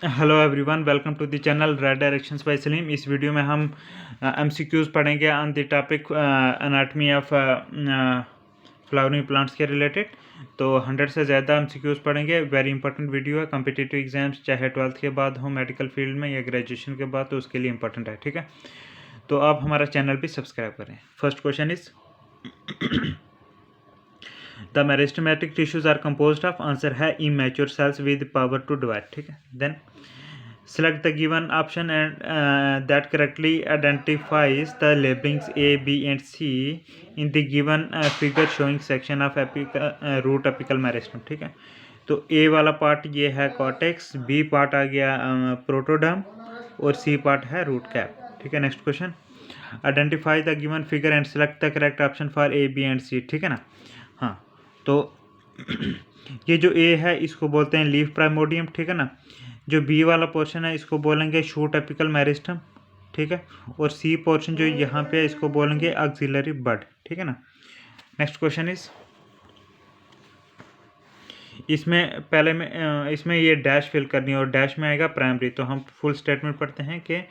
Hello everyone, welcome to the channel red directions by Salim. इस वीडियो में हम एमसीक्यूज पढ़ेंगे on the topic anatomy of flowering plants के रिलेटेड। तो 100 से ज़्यादा एमसीक्यूज पढ़ेंगे। वेरी इंपॉर्टेंट वीडियो है। कॉम्पिटिटिव एग्जाम्स चाहे 12th के बाद हो, मेडिकल फील्ड में, या ग्रेजुएशन के बाद, तो उसके लिए इंपॉर्टेंट है। ठीक है, तो आप हमारा चैनल भी सब्सक्राइब करें। First question is the meristematic tissues are composed of, answer है immature cells with power to divide. ठीक है, then select the given option and that correctly identifies the labelings A, B and C in the given figure showing section of root apical meristem। ठीक है, तो A वाला part ये है cortex, B part आ गया protoderm और C part है root cap. ठीक है, next question, identify the given figure and select the correct option for A, B and C। ठीक है ना। हाँ, तो ये जो A है इसको बोलते हैं लीफ प्राइमोडियम। ठीक है ना। जो बी वाला पोर्शन है इसको बोलेंगे शूट एपिकल मेरिस्टम। ठीक है, और सी पोर्शन जो यहाँ पे है इसको बोलेंगे ऑक्सिलरी बड। ठीक है ना। नेक्स्ट क्वेश्चन इज, इसमें पहले में इसमें ये डैश फिल करनी है और डैश में आएगा प्राइमरी। तो हम फुल स्टेटमेंट पढ़ते हैं कि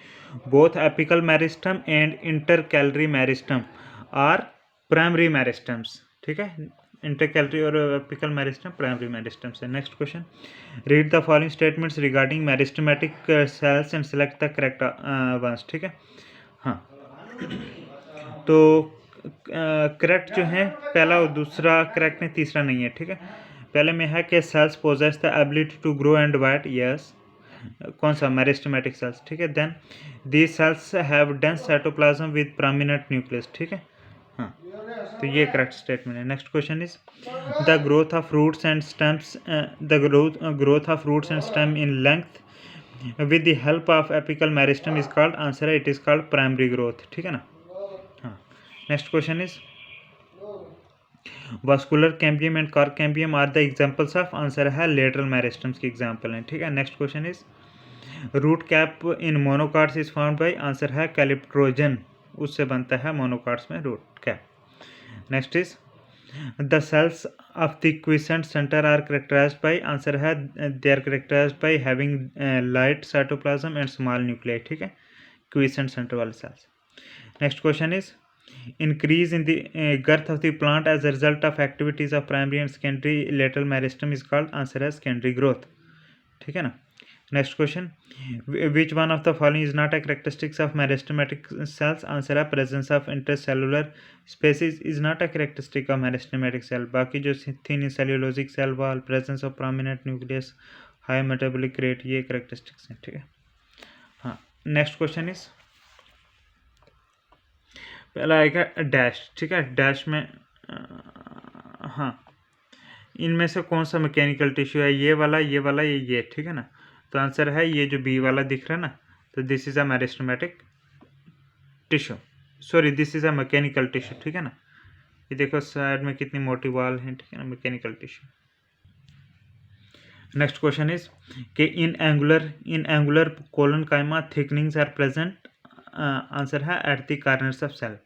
both apical meristem and intercalary meristem are primary meristems. ठीक है, इंटरकैलरी और एपिकल मेरिस्टम प्राइमरी मेरिस्टम से। Next question, read the following statements regarding meristematic cells and select the correct ones. ठीक है, हाँ, तो करेक्ट जो है पहला और दूसरा करेक्ट है, तीसरा नहीं है। ठीक है, पहले में है कि cells possess the ability to grow and divide. Yes, कौन सा, मेरिस्टमेटिक सेल्स। ठीक है, then these cells have dense cytoplasm with prominent nucleus. ठीक है, हाँ, तो ये करेक्ट स्टेटमेंट है। Next question is, the growth of roots and stems the growth of roots and stem in length with the help of apical meristem is called, answer है it is called primary growth. ठीक है ना। हाँ, next question is, vascular cambium and cork cambium are the examples of, answer है lateral meristems की example हैं। ठीक है, next question is, root cap in monocots is found by, answer है कैलिप्ट्रोजन, उससे बनता है मोनोकार्ड्स में root cap. Next is, the cells of the quiescent centre are characterised by, answer है they are characterised by having light cytoplasm and small nuclei. ठीक है, quiescent centre वाले cells. Next question is, increase in the girth of the plant as a result of activities of primary and secondary lateral meristem is called, answer है secondary growth। ठीक है ना। Next question, which one of the following is not a characteristics of meristematic cells, answer है presence of intercellular spaces is not a characteristic of meristematic cell। बाकी जो thin cellulosic cell wall, presence of prominent nucleus, high metabolic rate, ये characteristics हैं। ठीक है, हाँ, next question is, पहला आएगा डैश। ठीक है, डैश में हाँ, इनमें से कौन सा मैकेनिकल टिश्यू है, ये वाला, ये वाला, ये। ठीक है ना, तो आंसर है ये जो बी वाला दिख रहा है ना, तो this is a meristematic tissue, sorry this is a mechanical tissue. ठीक है ना, ये देखो साइड में कितनी मोटी वाल है। ठीक है ना, mechanical tissue. Next question is कि in angular collenchyma thickenings are present, answer है at the corners of cell.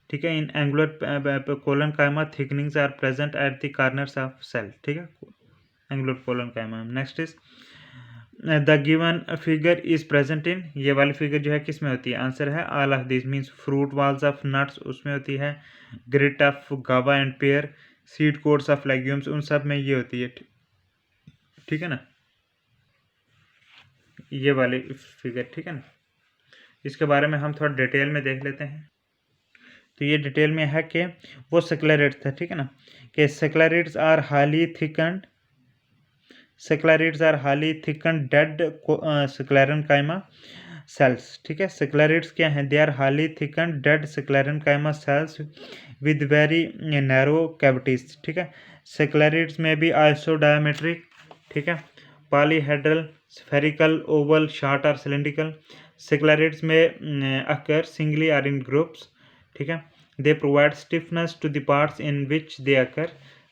ठीक है, in angular collenchyma thickenings are present at the corners of cell. ठीक है, angular collenchyma. Next is, the given figure is present in, ये वाली figure जो है किस में होती है, आंसर है all of this, means fruit walls of nuts उसमें होती है, ग्रिट ऑफ गावा and pair, seed codes of legumes, उन सब में ये होती है। ठीक है ना, ये वाली फिगर। ठीक है ना, इसके बारे में हम थोड़ा डिटेल में देख लेते हैं। तो ये डिटेल में है कि वो सेक्लेरेट्स था। ठीक है ना, कि sclereids are highly thickened, sclereids are highly thickened dead sclerenchyma cells. ठीक है, सेक्लेरेट्स क्या हैं, they are highly thickened dead sclerenchyma cells with very narrow cavities. ठीक है, सेक्लेरेट्स में भी आइसोडायमेट्रिक, ठीक है, पॉलीहेड्रल, स्फेरिकल, ओवल, शॉर्ट और सिलेंड्रिकल। सेक्लेरेट्स में अकर सिंगली और इन ग्रुप्स। ठीक है, they provide stiffness to the parts in which they occur.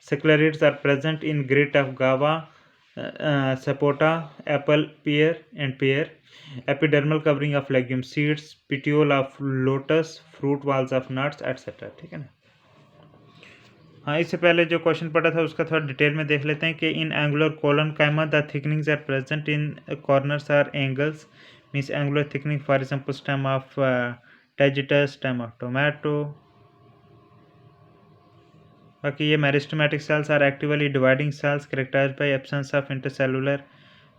Sclereids are present in grit of गावा, sapota, Apple, pear and pear, epidermal covering of legume seeds, petiole of lotus, fruit walls of nuts, etc। ठीक है ना, हाँ, इससे पहले जो question पढ़ा था उसका थोड़ा डिटेल में देख लेते हैं कि in angular collenchyma the thickenings are present in corners or angles means angular thickening for example stem of Tagetes, stem of tomato. बाकी ये meristematic cells are actively dividing cells characterised by absence of intercellular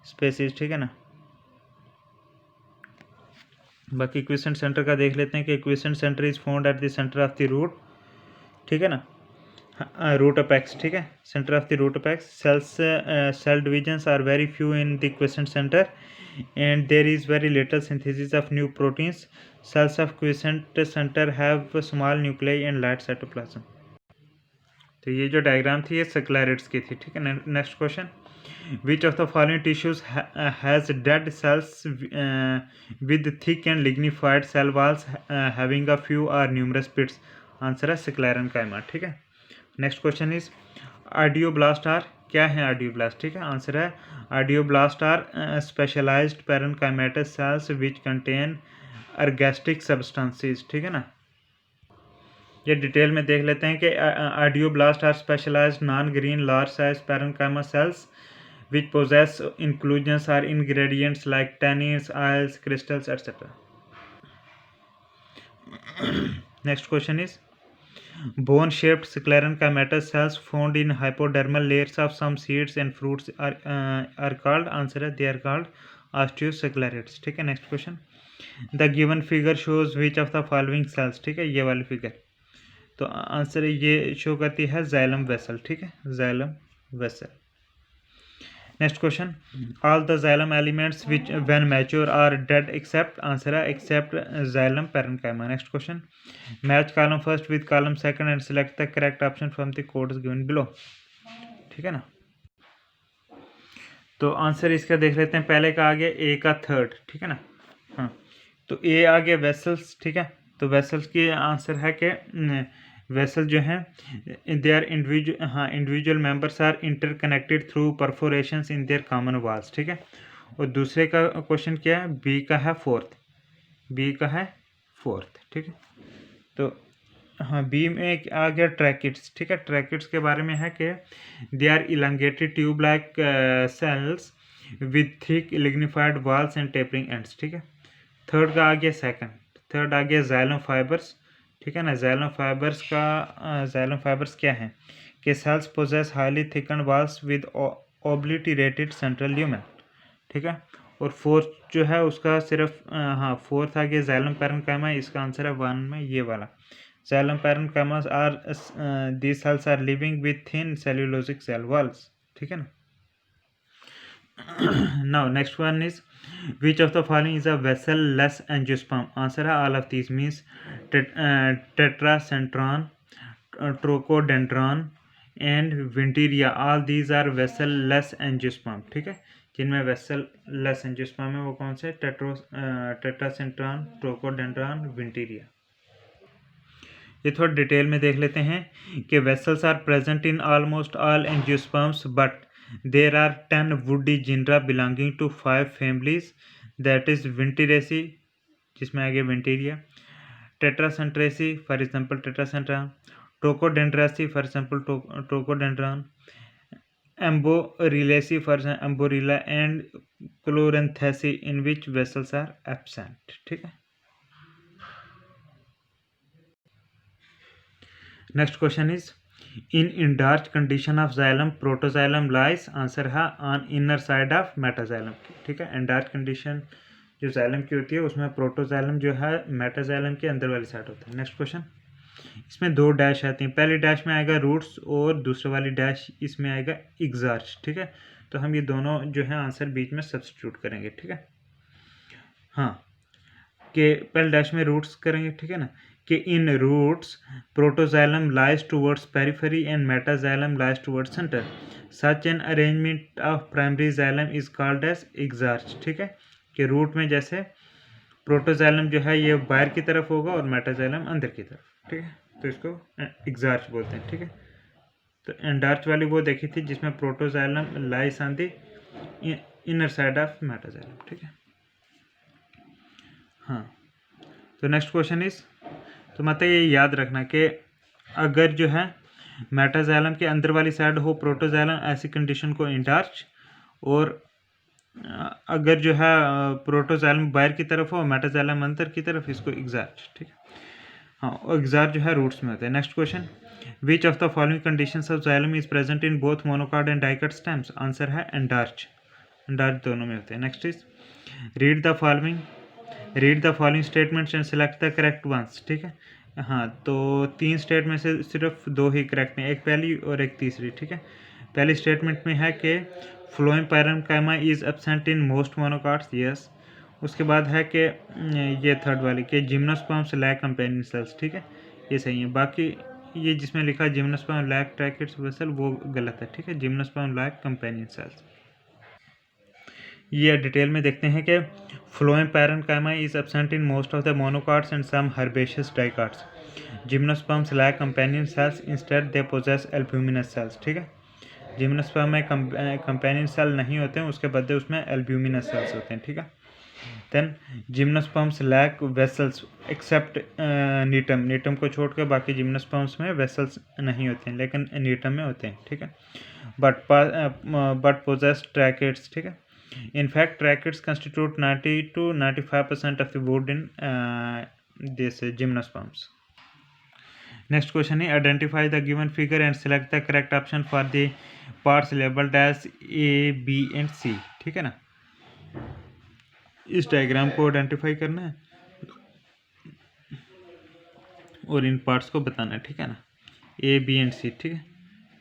spaces, ठीक है ना। बाकी quiescent centre का देख लेते हैं कि quiescent centre is found at the centre of the root, ठीक है ना, रूट अपेक्स, ठीक है, centre of the root apex. Cell divisions are very few in the quiescent centre and there is very little synthesis of new proteins. Cells of quiescent centre have small nuclei and light cytoplasm. तो ये जो diagram थी ये स्क्लेरेट्स की थी, ठीक है। Next question, which of the following tissues has dead cells with thick and lignified cell walls having a few or numerous pits? Answer है स्क्लेरेनकाइमा, ठीक है। Next question is idioblast are, क्या है आर्डियोब्लास्ट, ठीक है। आंसर है idioblast are specialised parenchymatous cells which contain ergastic substances, ठीक है ना। ये डिटेल में देख लेते हैं कि idioblast are specialised non green large size parenchyma cells which possess inclusions or ingredients like tannins, oils, crystals, etc. Next question is bone-shaped sclerenchymatous cells found in hypodermal layers of some seeds and fruits are called, answer है they are called osteosclerids, ठीक है। Next question, the given figure shows which of the following cells, ठीक है, ये वाली figure. तो answer ये show करती है जाइलम वेसल, ठीक है, xylem vessel. Next question, all the xylem elements which when mature are dead except, answer है except xylem parenchyma. Next question, match column first with column second and select the correct option from the codes given below, ठीक है ना। तो answer इसका देख लेते हैं, पहले का आ गया ए का थर्ड, ठीक है ना। हाँ, तो ए आ गया वेसल्स, ठीक है। तो वेसल्स की आंसर है कि वेसल जो हैं they are individual members are interconnected through perforations in their common walls, ठीक है। और दूसरे का क्वेश्चन क्या है, बी का है फोर्थ, बी का है फोर्थ, ठीक है। तो हाँ, बी में आ गया ट्रैकिड्स, ठीक है। ट्रैकिड्स के बारे में है कि they are elongated tube like cells with thick lignified walls and tapering ends, ठीक है। थर्ड का आ गया सेकंड, थर्ड आ गया जाइलम फाइबर्स, ठीक है ना। जाइलम फाइबर्स का जाइलम फाइबर्स क्या है कि cells possess highly thicken walls with obliterated central lumen, ठीक है। और फोर्थ जो है उसका सिर्फ हाँ फोर्थ आ गया जाइलम पैरेनकाइमा, इसका आंसर है वन में ये वाला। Xylem parenchyma are these cells are living with thin cellulosic cell walls, ठीक है ना। Now next one is which of the following is a vessel less angiosperm, answer है all of these means tetracentron, trochodendron and vinteria, all these are vessel less angiosperm, ठीक है। जिनमें vessel less angiosperm है वो कौन से, टेट्रासेंट्रॉन, ट्रोकोडेंड्रॉन, विंटीरिया। ये थोड़ा डिटेल में देख लेते हैं कि vessels are present in almost all angiosperms but there are 10 woody genera belonging to 5 families, that is Vinteraceae जिसमें आ गया Vinteria, Tetracentraceae for example Tetracentron, Trochodendraceae for example Trochodendron, Amborilleaceae for example Amborilla and Chloranthaceae in which vessels are absent, ठीक है। Next question is in endarch condition of xylem protoxylem lies, answer है on inner side of metaxylem, ठीक है। Endarch condition जो xylem की होती है उसमें प्रोटोजाइलम जो है मेटाजाइलम के अंदर वाली साइड होता है। नेक्स्ट क्वेश्चन, इसमें दो डैश आती हैं, पहली डैश में आएगा रूट्स और दूसरे वाली डैश इसमें आएगा एग्जार्च, ठीक है। तो हम ये दोनों जो है आंसर बीच में सब्सटीट्यूट करेंगे, ठीक है। हाँ, कि पहले डैश में रूट्स करेंगे, ठीक है ना, कि in roots protoxylem lies towards periphery and metaxylem lies towards centre, such an arrangement of primary xylem is called as exarch, ठीक है। कि रूट में जैसे प्रोटोजाइलम जो है ये बाहर की तरफ होगा और मेटाजाइलम अंदर की तरफ, ठीक है। तो इसको एग्जार्च बोलते हैं, ठीक है। तो एंडार्च वाली वो देखी थी जिसमें protoxylem lies on the inner side of metaxylem, ठीक है। हाँ, तो नेक्स्ट क्वेश्चन इज, तो मतलब ये याद रखना कि अगर जो है मेटाजाइलम के अंदर वाली साइड हो प्रोटोजाइलम, ऐसी कंडीशन को इंटार्च, और अगर जो है प्रोटोजाइलम बाहर की तरफ हो, मेटाजाइलम अंदर की तरफ, इसको एग्जार्च। ठीक है, हाँ, एग्जार्च जो है रूट्स में होते हैं। Next question, which of the following conditions of xylem is present in both monocot and dicot stems? Answer है एंडार्च, एंडार्च दोनों में होते हैं। Next is read the following statements and select the correct ones. ठीक है, हाँ, तो 3 state में से सिर्फ 2 ही करेक्ट हैं, एक पहली और एक तीसरी। ठीक है, पहली स्टेटमेंट में है कि phloem parenchyma is absent in most monocots, yes. उसके बाद है कि ये थर्ड वाली कि जिम्नोस्पर्म्स लैक कंपेनियन सेल्स। ठीक है, ये सही है। बाकी ये जिसमें लिखा जिम्नोस्पर्म लैक ट्रैकेट्स वेसल, वो गलत है। ठीक है, जिम्नोस्पर्म लैक कंपेनियन सेल्स। ये डिटेल में देखते हैं कि phloem parenchyma is absent in most of the monocots and some herbaceous dicots. Gymnosperms lack companion cells, instead they possess albuminous cells. ठीक है, जिम्नोस्पर्म में कंपेनियन सेल नहीं होते हैं, उसके बदले उसमें एल्ब्यूमिनस सेल्स होते हैं। ठीक है, then gymnosperms lack vessels except Gnetum, Gnetum को छोड़कर बाकी जिम्नोस्पर्म्स में वेसल्स नहीं होते हैं, लेकिन नीटम में होते हैं। ठीक है, बट पोजेस ट्रैकेट्स। ठीक है, in fact tracheids constitute 90 to 95% of the wood in this gymnosperms. Next question is identify the given figure and select the correct option for the parts labeled as A, B and C. ठीक है ना, इस diagram को identify करना है और इन parts को बताना है। ठीक है ना, A, B and C। ठीक है,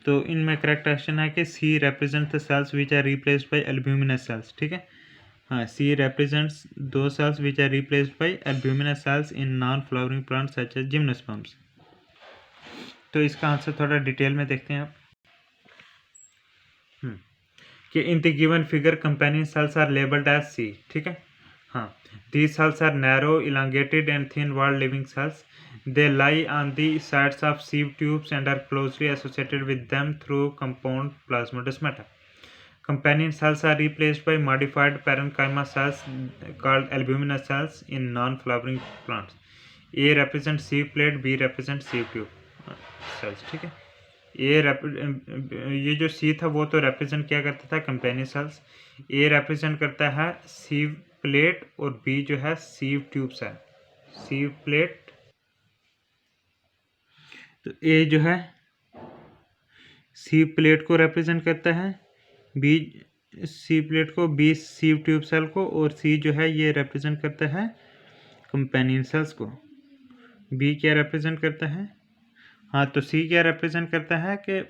तो इनमें करेक्ट ऑप्शन है कि C represent the cells which are replaced by albuminous cells. ठीक है, हाँ, C represents two cells which are replaced by albuminous cells in non flowering plants such as gymnosperms. तो इसका आंसर थोड़ा डिटेल में देखते हैं आप कि in the given figure companion cells are labelled as C. ठीक है, हाँ, these cells are narrow elongated and thin walled living cells. They lie on the sides of sieve tubes and are closely associated with them through compound plasmodesmata. Companion cells are replaced by modified parenchyma cells called albuminous cells in non-flowering plants. A represents sieve plate, B represents sieve tube cells. ठीक है, ये जो सी था वो तो represent क्या करता था, कंपेनियन सेल्स। ए रिप्रेजेंट करता है सीव प्लेट और बी जो है सीव ट्यूब सेल। सीव प्लेट, तो ए जो है सी प्लेट को रिप्रेजेंट करता है, बी सी प्लेट को, बी सीव ट्यूब सेल को, और सी जो है ये रिप्रेजेंट करता है कंपेनियन सेल्स को। बी क्या रिप्रेजेंट करता है, हाँ, तो सी क्या रिप्रेजेंट करता है कि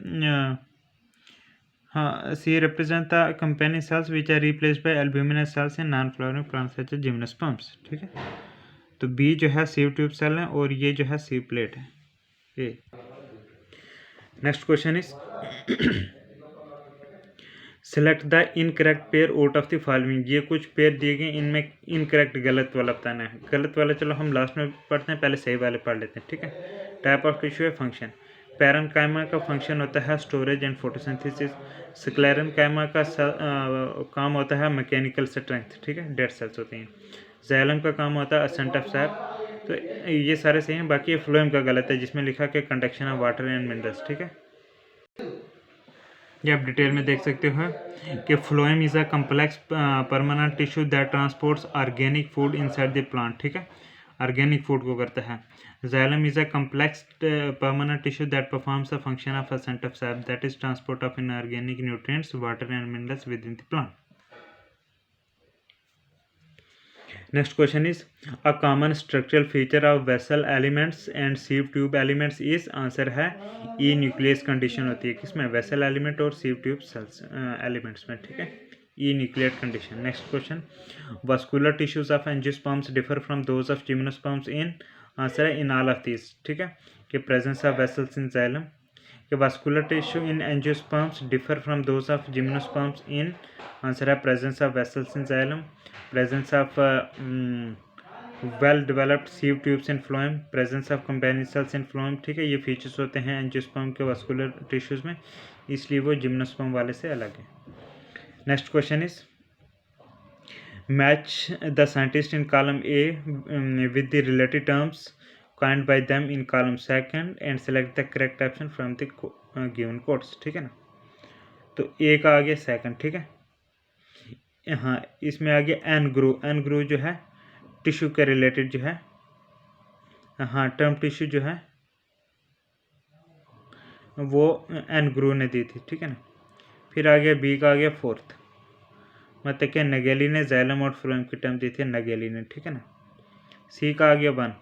हाँ, C represent the companion cells which are replaced by albuminous cells in non flowering plants such as gymnosperms. ठीक है, तो बी जो है सीव ट्यूब सेल है और ये जो है सी प्लेट है। Next question is select the incorrect pair out of the following. ये कुछ पेयर दिए गए, इनमें इनकरेक्ट गलत वाला बताना है। गलत वाला चलो हम लास्ट में पढ़ते हैं, पहले सही वाले पढ़ लेते हैं। ठीक है, टाइप ऑफ टिश्यू है फंक्शन। पैरेन्काइमा का फंक्शन होता है स्टोरेज एंड फोटोसिंथेसिस। स्क्लेरेन्काइमा का काम होता है मैकेनिकल स्ट्रेंथ। ठीक है, डेड सेल्स होते हैं। जाइलम का काम होता है असेंट ऑफ सैप। तो ये सारे सही हैं, बाकी ये फ्लोएम का गलत है जिसमें लिखा कि conduction of water and minerals. ठीक है, ये आप डिटेल में देख सकते हो कि phloem is a complex permanent tissue that transports organic food inside the plant. ठीक है, ऑर्गेनिक फूड को करता है। Xylem is a complex permanent tissue that performs the function of ascent of sap that is transport of inorganic nutrients water and minerals within the plant. Next question is a common structural feature of vessel elements and sieve tube elements is, answer है enucleate condition होती है किसमें, vessel element और sieve tube cells elements में। ठीक है, enucleate condition. Next question, vascular tissues of angiosperms differ from those of gymnosperms in, answer है in all of this. ठीक है, कि presence of vessels in xylem, कि vascular tissue in angiosperms differ from those of gymnosperms in, answer है presence of vessels in xylem, presence of well developed sieve tubes in phloem, presence of companion cells in phloem। ठीक है, ये features होते हैं angiosperm के vascular tissues में, इसलिए वो जिम्नोस्पर्म वाले से अलग है। Next question is match the scientist in column A with the related terms kind bye them in column second and select the correct option from the given quotes. ठीक है ना, तो ए का आ गया सेकंड। ठीक है, हाँ इसमें आ गया एन ग्रू जो है टिश्यू के रिलेटेड जो है, हाँ टर्म टिश्यू जो है वो एन ग्रू ने दी थी। ठीक है ना, फिर आ गया बी का आ गया फोर्थ, मतलब क्या नगेली ने जैलम और फ्लोएम की टर्म दी थी नगेली ने। ठीक है ना, सी का आ गया 1,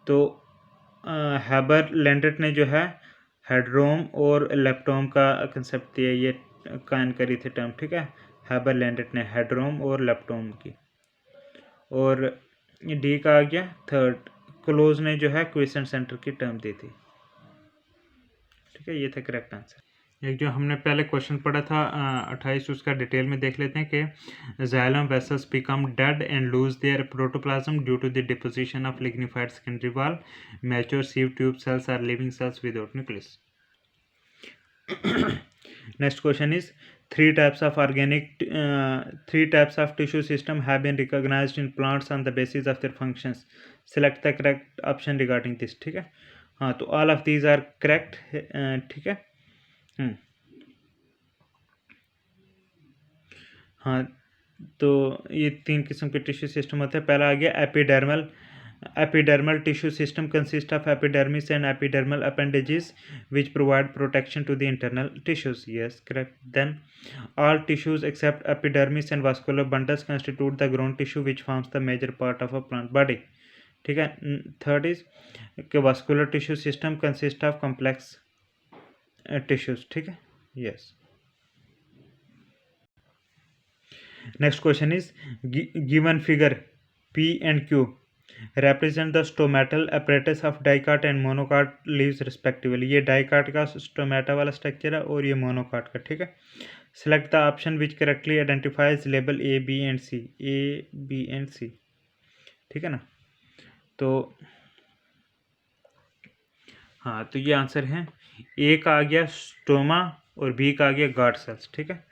तो हैबर लैंडेट ने जो है हेड्रोम और लेप्टोम का कंसेप्ट दिया, ये कायन करी थी टर्म। ठीक है, हैबर लैंडेट ने हेड्रोम और लेप्टोम की। और डी का आ गया थर्ड, क्लोज ने जो है क्विसेंट सेंटर की टर्म दी थी। ठीक है, ये था करेक्ट आंसर। एक जो हमने पहले क्वेश्चन पढ़ा था 28, उसका डिटेल में देख लेते हैं कि xylem vessels become dead and lose their protoplasm due to the deposition of lignified secondary wall. Mature sieve tube cells are living cells without nucleus. Next question is three types of tissue system have been recognized in plants on the basis of their functions. Select the correct option regarding this. ठीक है, हाँ तो all of these are correct। ठीक है, हाँ तो ये 3 किस्म के टिश्यू सिस्टम होते हैं। पहला आ गया epidermal. Epidermal tissue system consists of epidermis and epidermal appendages which provide protection to the internal tissues. Yes, correct. Then all tissues except epidermis and vascular bundles constitute the ground tissue which forms the major part of a plant body. ठीक है, third is vascular tissue system consists of complex tissues. ठीक है, yes. Next question is given figure P and Q represent the stomatal apparatus of dicot and monocot leaves respectively. ये dicot का stomata वाला structure है और ये monocot का। ठीक है, select the option which correctly identifies label A, B and C. A, B and C। ठीक है ना, तो हाँ तो ये आंसर है। ए का आ गया स्टोमा और बी का आ गया गार्ड सेल्स। ठीक है,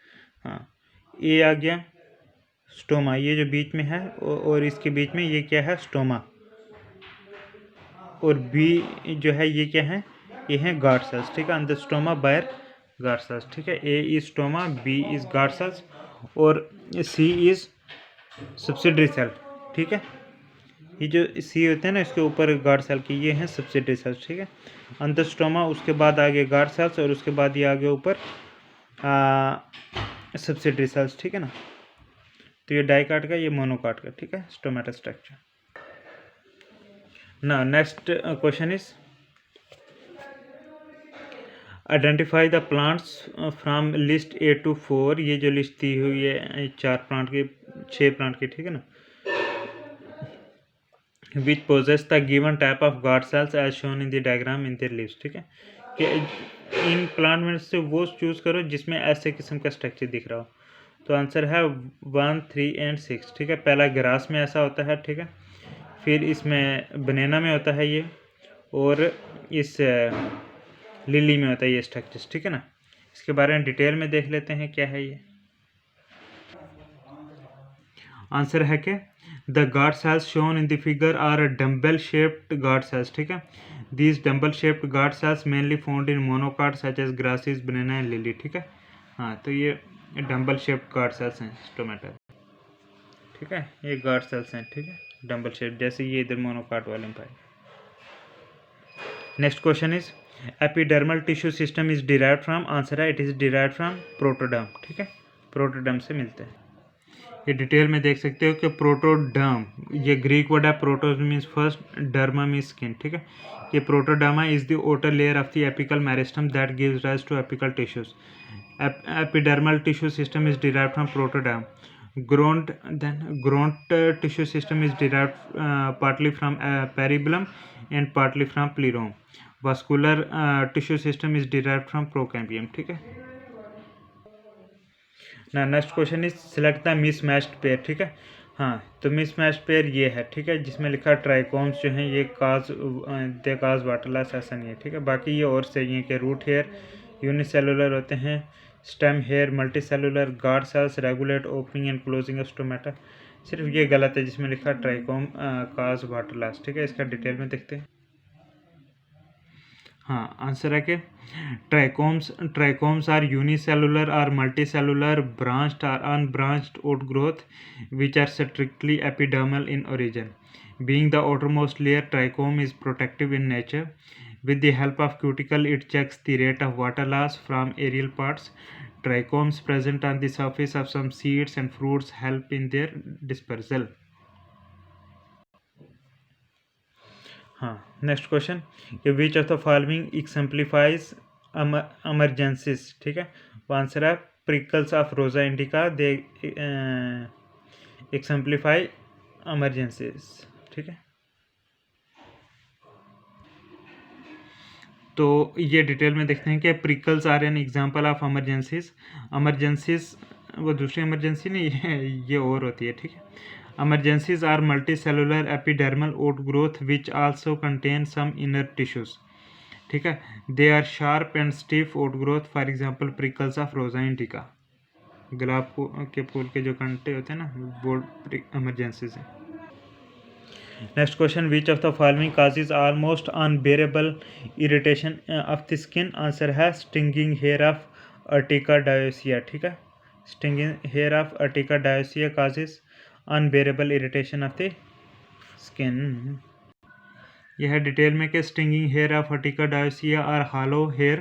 हाँ ए आ गया स्टोमा, ये जो बीच में है और इसके बीच में ये क्या है स्टोमा, और बी जो है ये क्या है, ये है गार्ड सेल्स। ठीक है, अंदर स्टोमा बाहर गार्ड सेल्स। ठीक है, A is stoma, B is guard cells और सी इज सब्सिडरी सेल। ठीक है, ये जो सी होते हैं ना इसके ऊपर गार्ड सेल की, ये हैं सब्सिडरी सेल्स। ठीक है, अंदर स्टोमा, उसके बाद आगे गार्ड सेल्स और उसके बाद ये आगे ऊपर सब्सिडरी सेल्स। ठीक है ना, तो ये डाइकाट का, ये मोनोकाट का। ठीक है, स्टोमेटा स्ट्रक्चर। ना next question is identify the plants from list A to 4। ये जो लिस्ट दी हुई है 4 प्लांट की, 6 प्लांट की। ठीक है ना, which possess the given type of guard cells as shown in the diagram in their leaves. ठीक है, कि इन प्लांट में से वो चूज करो जिसमें ऐसे किस्म का स्ट्रक्चर दिख रहा हो। तो आंसर है 1, 3 and 6। ठीक है, पहला ग्रास में ऐसा होता है। ठीक है, फिर इसमें बनाना में होता है ये, और इस लिली में होता है ये स्ट्रक्चर्स। ठीक है ना, इसके बारे में डिटेल में देख लेते हैं क्या है ये। आंसर है कि the guard cells shown in the figure are dumbbell shaped guard cells. ठीक है, these dumbbell shaped guard cells mainly found in monocot such as grasses, banana and lily. ठीक है, हाँ तो ये डम्बल शेप्ड गार्ड सेल्स हैं tomato. ठीक है, ये गार्ड सेल्स हैं। ठीक है, डम्बल शेप, जैसे ये इधर मोनोकाट वाले में पाए। Next question is epidermal tissue system is derived from. Answer है it is derived from protoderm. ठीक है, प्रोटोडर्म से मिलते हैं। ये डिटेल में देख सकते हो कि प्रोटोडर्म, ये ग्रीक वर्ड है, proto means first, derma means skin. ठीक है, ये protoderm is the outer layer of the apical meristem that gives rise to apical tissues. Epidermal tissue system is derived from protoderm. Ground tissue system is derived partly from peribellum and partly from pleroma. Vascular tissue system is derived from procambium. ठीक है ना। Next question is select the mismatched pair. ठीक है, हाँ तो mismatched pair ये है। ठीक है, जिसमें लिखा ट्राइकोम्स जो हैं ये काज वाटरलेस ऐसा नहीं है। ठीक है, बाकी ये और सही है कि रूट हेयर यूनिसेलुलर होते हैं, stem hair multicellular guard cells regulate opening and closing of stomata. सिर्फ ये गलत है जिसमें लिखा ट्राइकोम काज वाटर लॉस। ठीक है, इसका डिटेल में देखते हैं। हाँ, आंसर है कि ट्राइकोम्स आर यूनिसेलुलर और multicellular branched or unbranched outgrowth which are strictly epidermal in origin. Being the outermost layer, trichome is protective in nature. With the help of cuticle, it checks the rate of water loss from aerial parts. Trichomes present on the surface of some seeds and fruits help in their dispersal. हाँ, next question कि which of the following exemplifies emergencies। ठीक है, वो answer है prickles of Rosa indica they exemplify emergencies। ठीक है, तो ये डिटेल में देखते हैं कि prickles are an example of emergencies वो दूसरी इमरजेंसी नहीं, ये और होती है। ठीक है, emergencies are multicellular epidermal outgrowth which also contain some inner tissues। ठीक है, they are sharp and stiff outgrowth, for example prickles of Rosa indica. गुलाब के फूल के जो कांटे होते हैं ना, वो इमरजेंसीज है। Next question, which of the following causes almost unbearable irritation of the skin. Answer है stinging hair of Urtica dioica. ठीक है, stinging hair of Urtica dioica causes unbearable irritation of the skin. यह है detail में कि stinging hair of Urtica dioica are hollow hair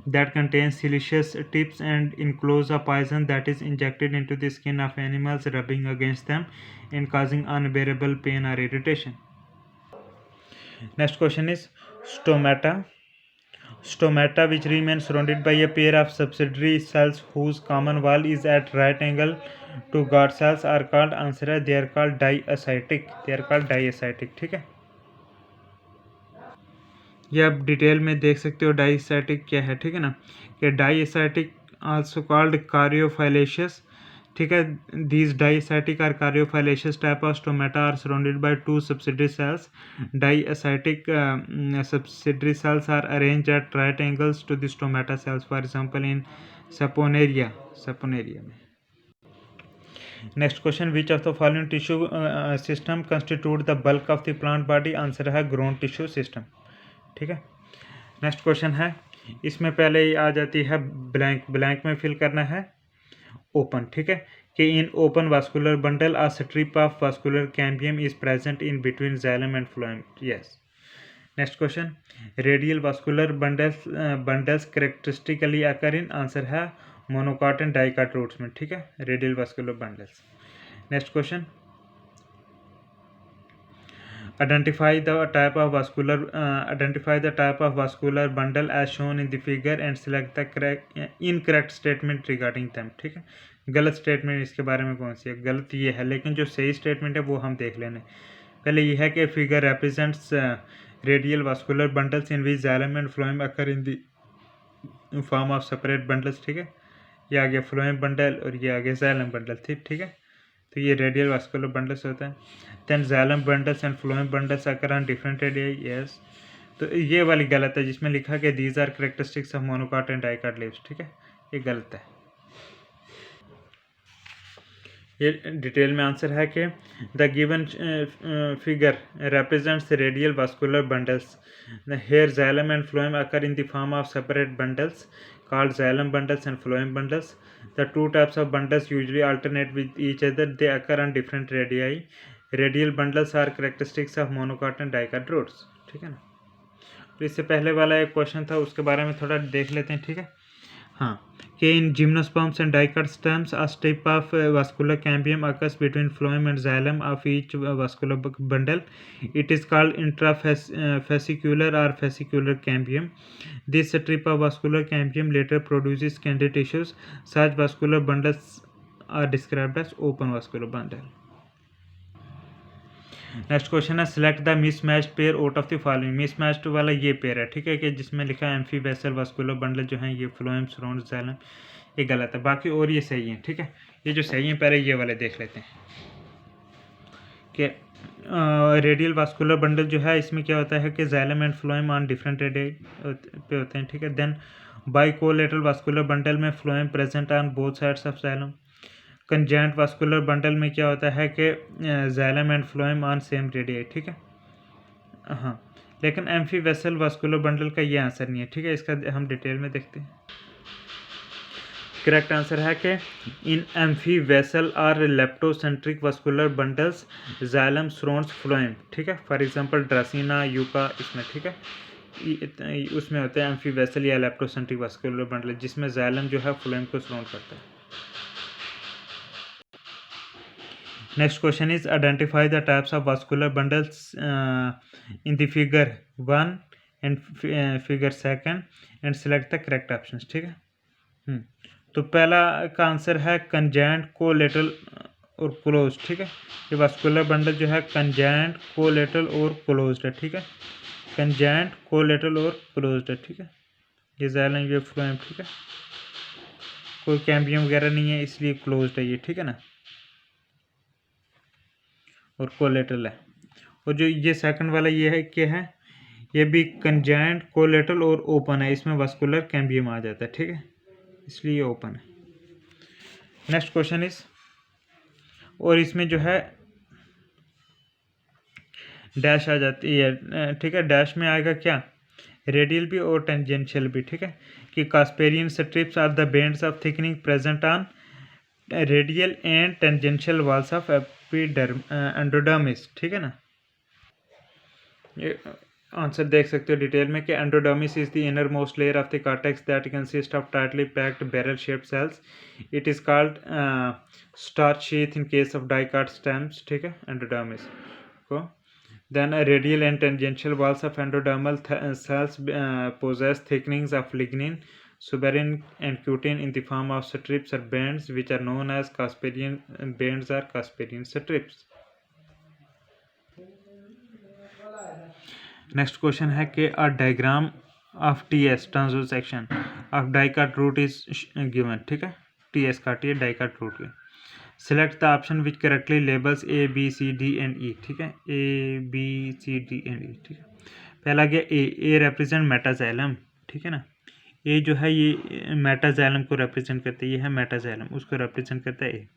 that contains siliceous tips and enclose a poison that is injected into the skin of animals, rubbing against them and causing unbearable pain or irritation. Next question is stomata. Stomata, which remain surrounded by a pair of subsidiary cells whose common wall is at right angle to guard cells, are called, answer है they are called diascitic। they are called diascitic। ठीक है, ये आप detail में देख सकते हो डाइएसाइटिक क्या है। ठीक है ना, कि डाइएसाइटिक आल्सो कॉल्ड कार्योफाइलेशियस। ठीक है, these diacytic are caryophyllaceous type of stomata are surrounded by two subsidiary cells. Diacytic subsidiary cells are arranged at right angles to the stomata cells, for example in Saponaria में। Next question, which of the following tissue system constitute the bulk of the plant body. Answer है ground tissue system. ठीक है, next question है, इसमें पहले ही आ जाती है blank में फिल करना है ओपन। ठीक है, कि in open vascular bundle a strip of vascular cambium is present in between xylem and phloem. Yes. Next question, radial vascular bundles characteristically occur in. Answer है मोनोकॉट एंड डाइकॉट रूट्स में। ठीक है, radial vascular bundles. Next question, identify the type of vascular bundle as shown in the figure and select the incorrect statement regarding them। ठीक है, गलत statement इसके बारे में कौन सी है? गलत ये है, लेकिन जो सही स्टेटमेंट है वो हम देख लेने। पहले ये है कि figure represents radial vascular bundles in which xylem and phloem occur in the form of separate bundles. ठीक है, ये आ गया फ्लोएम बंडल और ये आ गया जाइलम बंडल। ठीक है, तो ये रेडियल वास्कुलर बंडल्स होता है। Then xylem bundles and phloem bundles occur on different radii. Yes, तो ये वाली गलत है जिसमें लिखा कि these are characteristics of monocot and dicot leaves. ठीक है, ये गलत है। ये डिटेल में आंसर है कि the given figure represents radial vascular bundles. The here xylem and phloem occur in the form of separate bundles called xylem bundles and phloem bundles. The two types of bundles usually alternate with each other. They occur on different radii. Radial bundles are characteristics of monocot and dicot roots। ठीक है ना, तो इससे पहले वाला एक question था उसके बारे में थोड़ा देख लेते हैं। ठीक है, हाँ, कि इन gymnosperms and dicot stems a strip of vascular cambium occurs between phloem and xylem of each vascular bundle. It is called intrafascicular or fascicular cambium. This strip of vascular cambium later produces scandi tissues. Such vascular bundles are described as open vascular bundle। Next question है, select the mismatched pair out of the following. Mismatched वाला ये pair है। ठीक है, कि जिसमें लिखा है एम्फीबेसल वास्कुलर बंडल जो है ये फ्लोएम सराउंड जाइलम, ये गलत है। बाकी और ये सही है। ठीक है, ये जो सही है पहले ये वाले देख लेते हैं कि रेडियल वास्कुलर बंडल जो है इसमें क्या होता है कि xylem and phloem on different radii पे होते हैं। ठीक है, देन बाइकोलेटरल वास्कुलर बंडल में phloem present on both sides of xylem. Conjoint vascular bundle में क्या होता है कि xylem and phloem on same radius, ठीक है। हाँ, लेकिन एम्फी वेसल वास्कुलर बंडल का ये आंसर नहीं है, ठीक है। इसका हम डिटेल में देखते हैं। करेक्ट आंसर है कि in amphivasal or leptocentric vascular bundles xylem surrounds phloem, ठीक है। फॉर एग्जांपल ड्रासिना यूका इसमें, ठीक है, उसमें होते हैं एम्फी वेसल या लेप्टोसेंट्रिक वास्कुलर बंडल जिसमें जाइलम जो है फ्लोएम को सराउंड करता है। Next question is identify the types of vascular bundles in the figure 1 and figure 2 and select the correct options, ठीक है। तो पहला का आंसर है कंजेंट, कोलेटरल और क्लोज, ठीक है। ये वास्कुलर बंडल जो है कंजेंट, कोलेटरल और क्लोज्ड है, ठीक है। कंजेंट, कोलेटरल और क्लोज्ड है, ठीक है। ये जाइलम, ये फ्लोएम, ठीक है। कोई कैम्बियम वगैरह नहीं है इसलिए क्लोज्ड है ये, ठीक है ना, और कोलेटरल है। और जो ये सेकंड वाला ये है क्या है, ये भी कंजेंट, कोलेटरल और ओपन है, इसमें वास्कुलर कैम्बियम आ जाता है, ठीक है, इसलिए ये ओपन है। नेक्स्ट क्वेश्चन इज, और इसमें जो है डैश आ जाती है, ठीक है। डैश में आएगा क्या, रेडियल भी और टेंजेंशियल भी, ठीक है। कि Casparian strips are the bands of thickening present on radial and tangential walls of endodermis, ठीक है ना। ये आंसर देख सकते हो डिटेल में कि endodermis is the inner most layer of the cortex that consist of tightly packed barrel shaped cells. It is called starch sheath in case of dicot stems, ठीक है, एंडोडर्मिस को। Then a radial and tangential walls of endodermal cells possess thickenings of lignin, suberin, and cutin in the form of strips or bands, which are known as Casparian bands or Casparian strips. Next question है कि a diagram of TS transaction of dicot root is given, ठीक है। TS काटिए, dicot root के। Select the option which correctly labels A B C D and E, ठीक है। A B C D and E, ठीक है। पहला गया ए रिप्रेजेंट मेटाजाइलम, ठीक है ना। ए जो है ये मेटाजाइलम को रिप्रेजेंट करता है, ये है मेटाजाइलम, उसको रिप्रेजेंट करता है ए,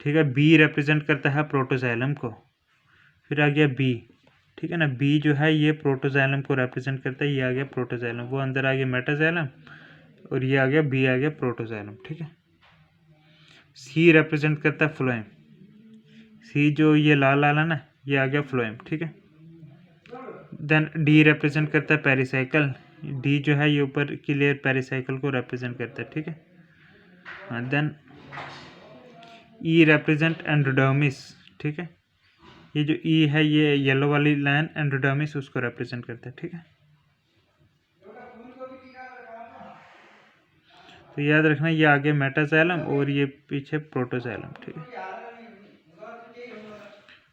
ठीक है। बी रिप्रेजेंट करता है प्रोटोजाइलम को। फिर आ गया बी, ठीक है ना। बी जो है ये प्रोटोजाइलम को रिप्रेजेंट करता है, ये आ गया प्रोटोजाइलम, वो अंदर आ गया मेटाजाइलम, और ये आ गया बी आ गया प्रोटोजाइलम, ठीक है। सी रिप्रेजेंट करता है फ्लोएम, सी जो ये लाल लाल है ना, ये आ गया फ्लोएम, ठीक है। देन डी रिप्रेजेंट करता है पेरिसाइकिल, डी जो है ये ऊपर की लेयर पेरिसाइकिल को रिप्रेजेंट करता है, ठीक है। हाँ, देन ई रिप्रेजेंट एंडोडर्मिस, ठीक है। ये जो ई है ये येलो वाली लाइन एंडोडर्मिस उसको रिप्रेजेंट करता है, ठीक है। तो याद रखना ये आगे मेटाजाइलम और ये पीछे प्रोटोजाइलम, ठीक है।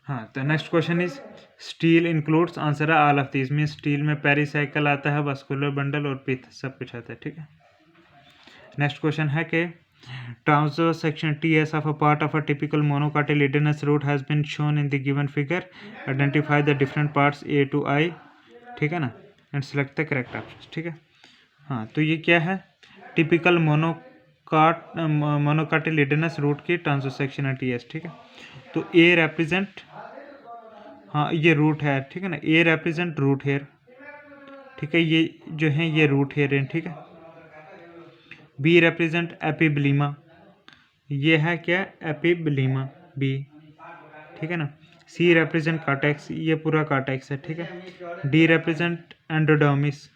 हाँ, तो next question is stele includes, answer है all of these, mean stele में पेरिसाइकिल आता है, वास्कुलर बंडल और पिथ सब कुछ आता है, ठीक है। नेक्स्ट क्वेश्चन है कि transverse section TS of a part of a typical monocotyledonous root has been shown in the given figure, identify the different parts A to I, ठीक है ना, and select the correct option, ठीक है। हाँ, तो ये क्या है, टिपिकल मोनोकोटिलिडनस रूट की ट्रांसवर्स सेक्शन है टीएस, ठीक है। तो ए रिप्रेजेंट, हाँ ये रूट है, ठीक है ना, ए रिप्रेजेंट रूट हेयर, ठीक है, ये जो है ये रूट हेयर है, ठीक है। बी रिप्रेजेंट एपिब्लीमा, ये है क्या, एपिब्लीमा बी, ठीक है ना। सी रिप्रेजेंट कार्टेक्स, ये पूरा कार्टेक्स है, ठीक है। डी रिप्रेजेंट एंडोडर्मिस,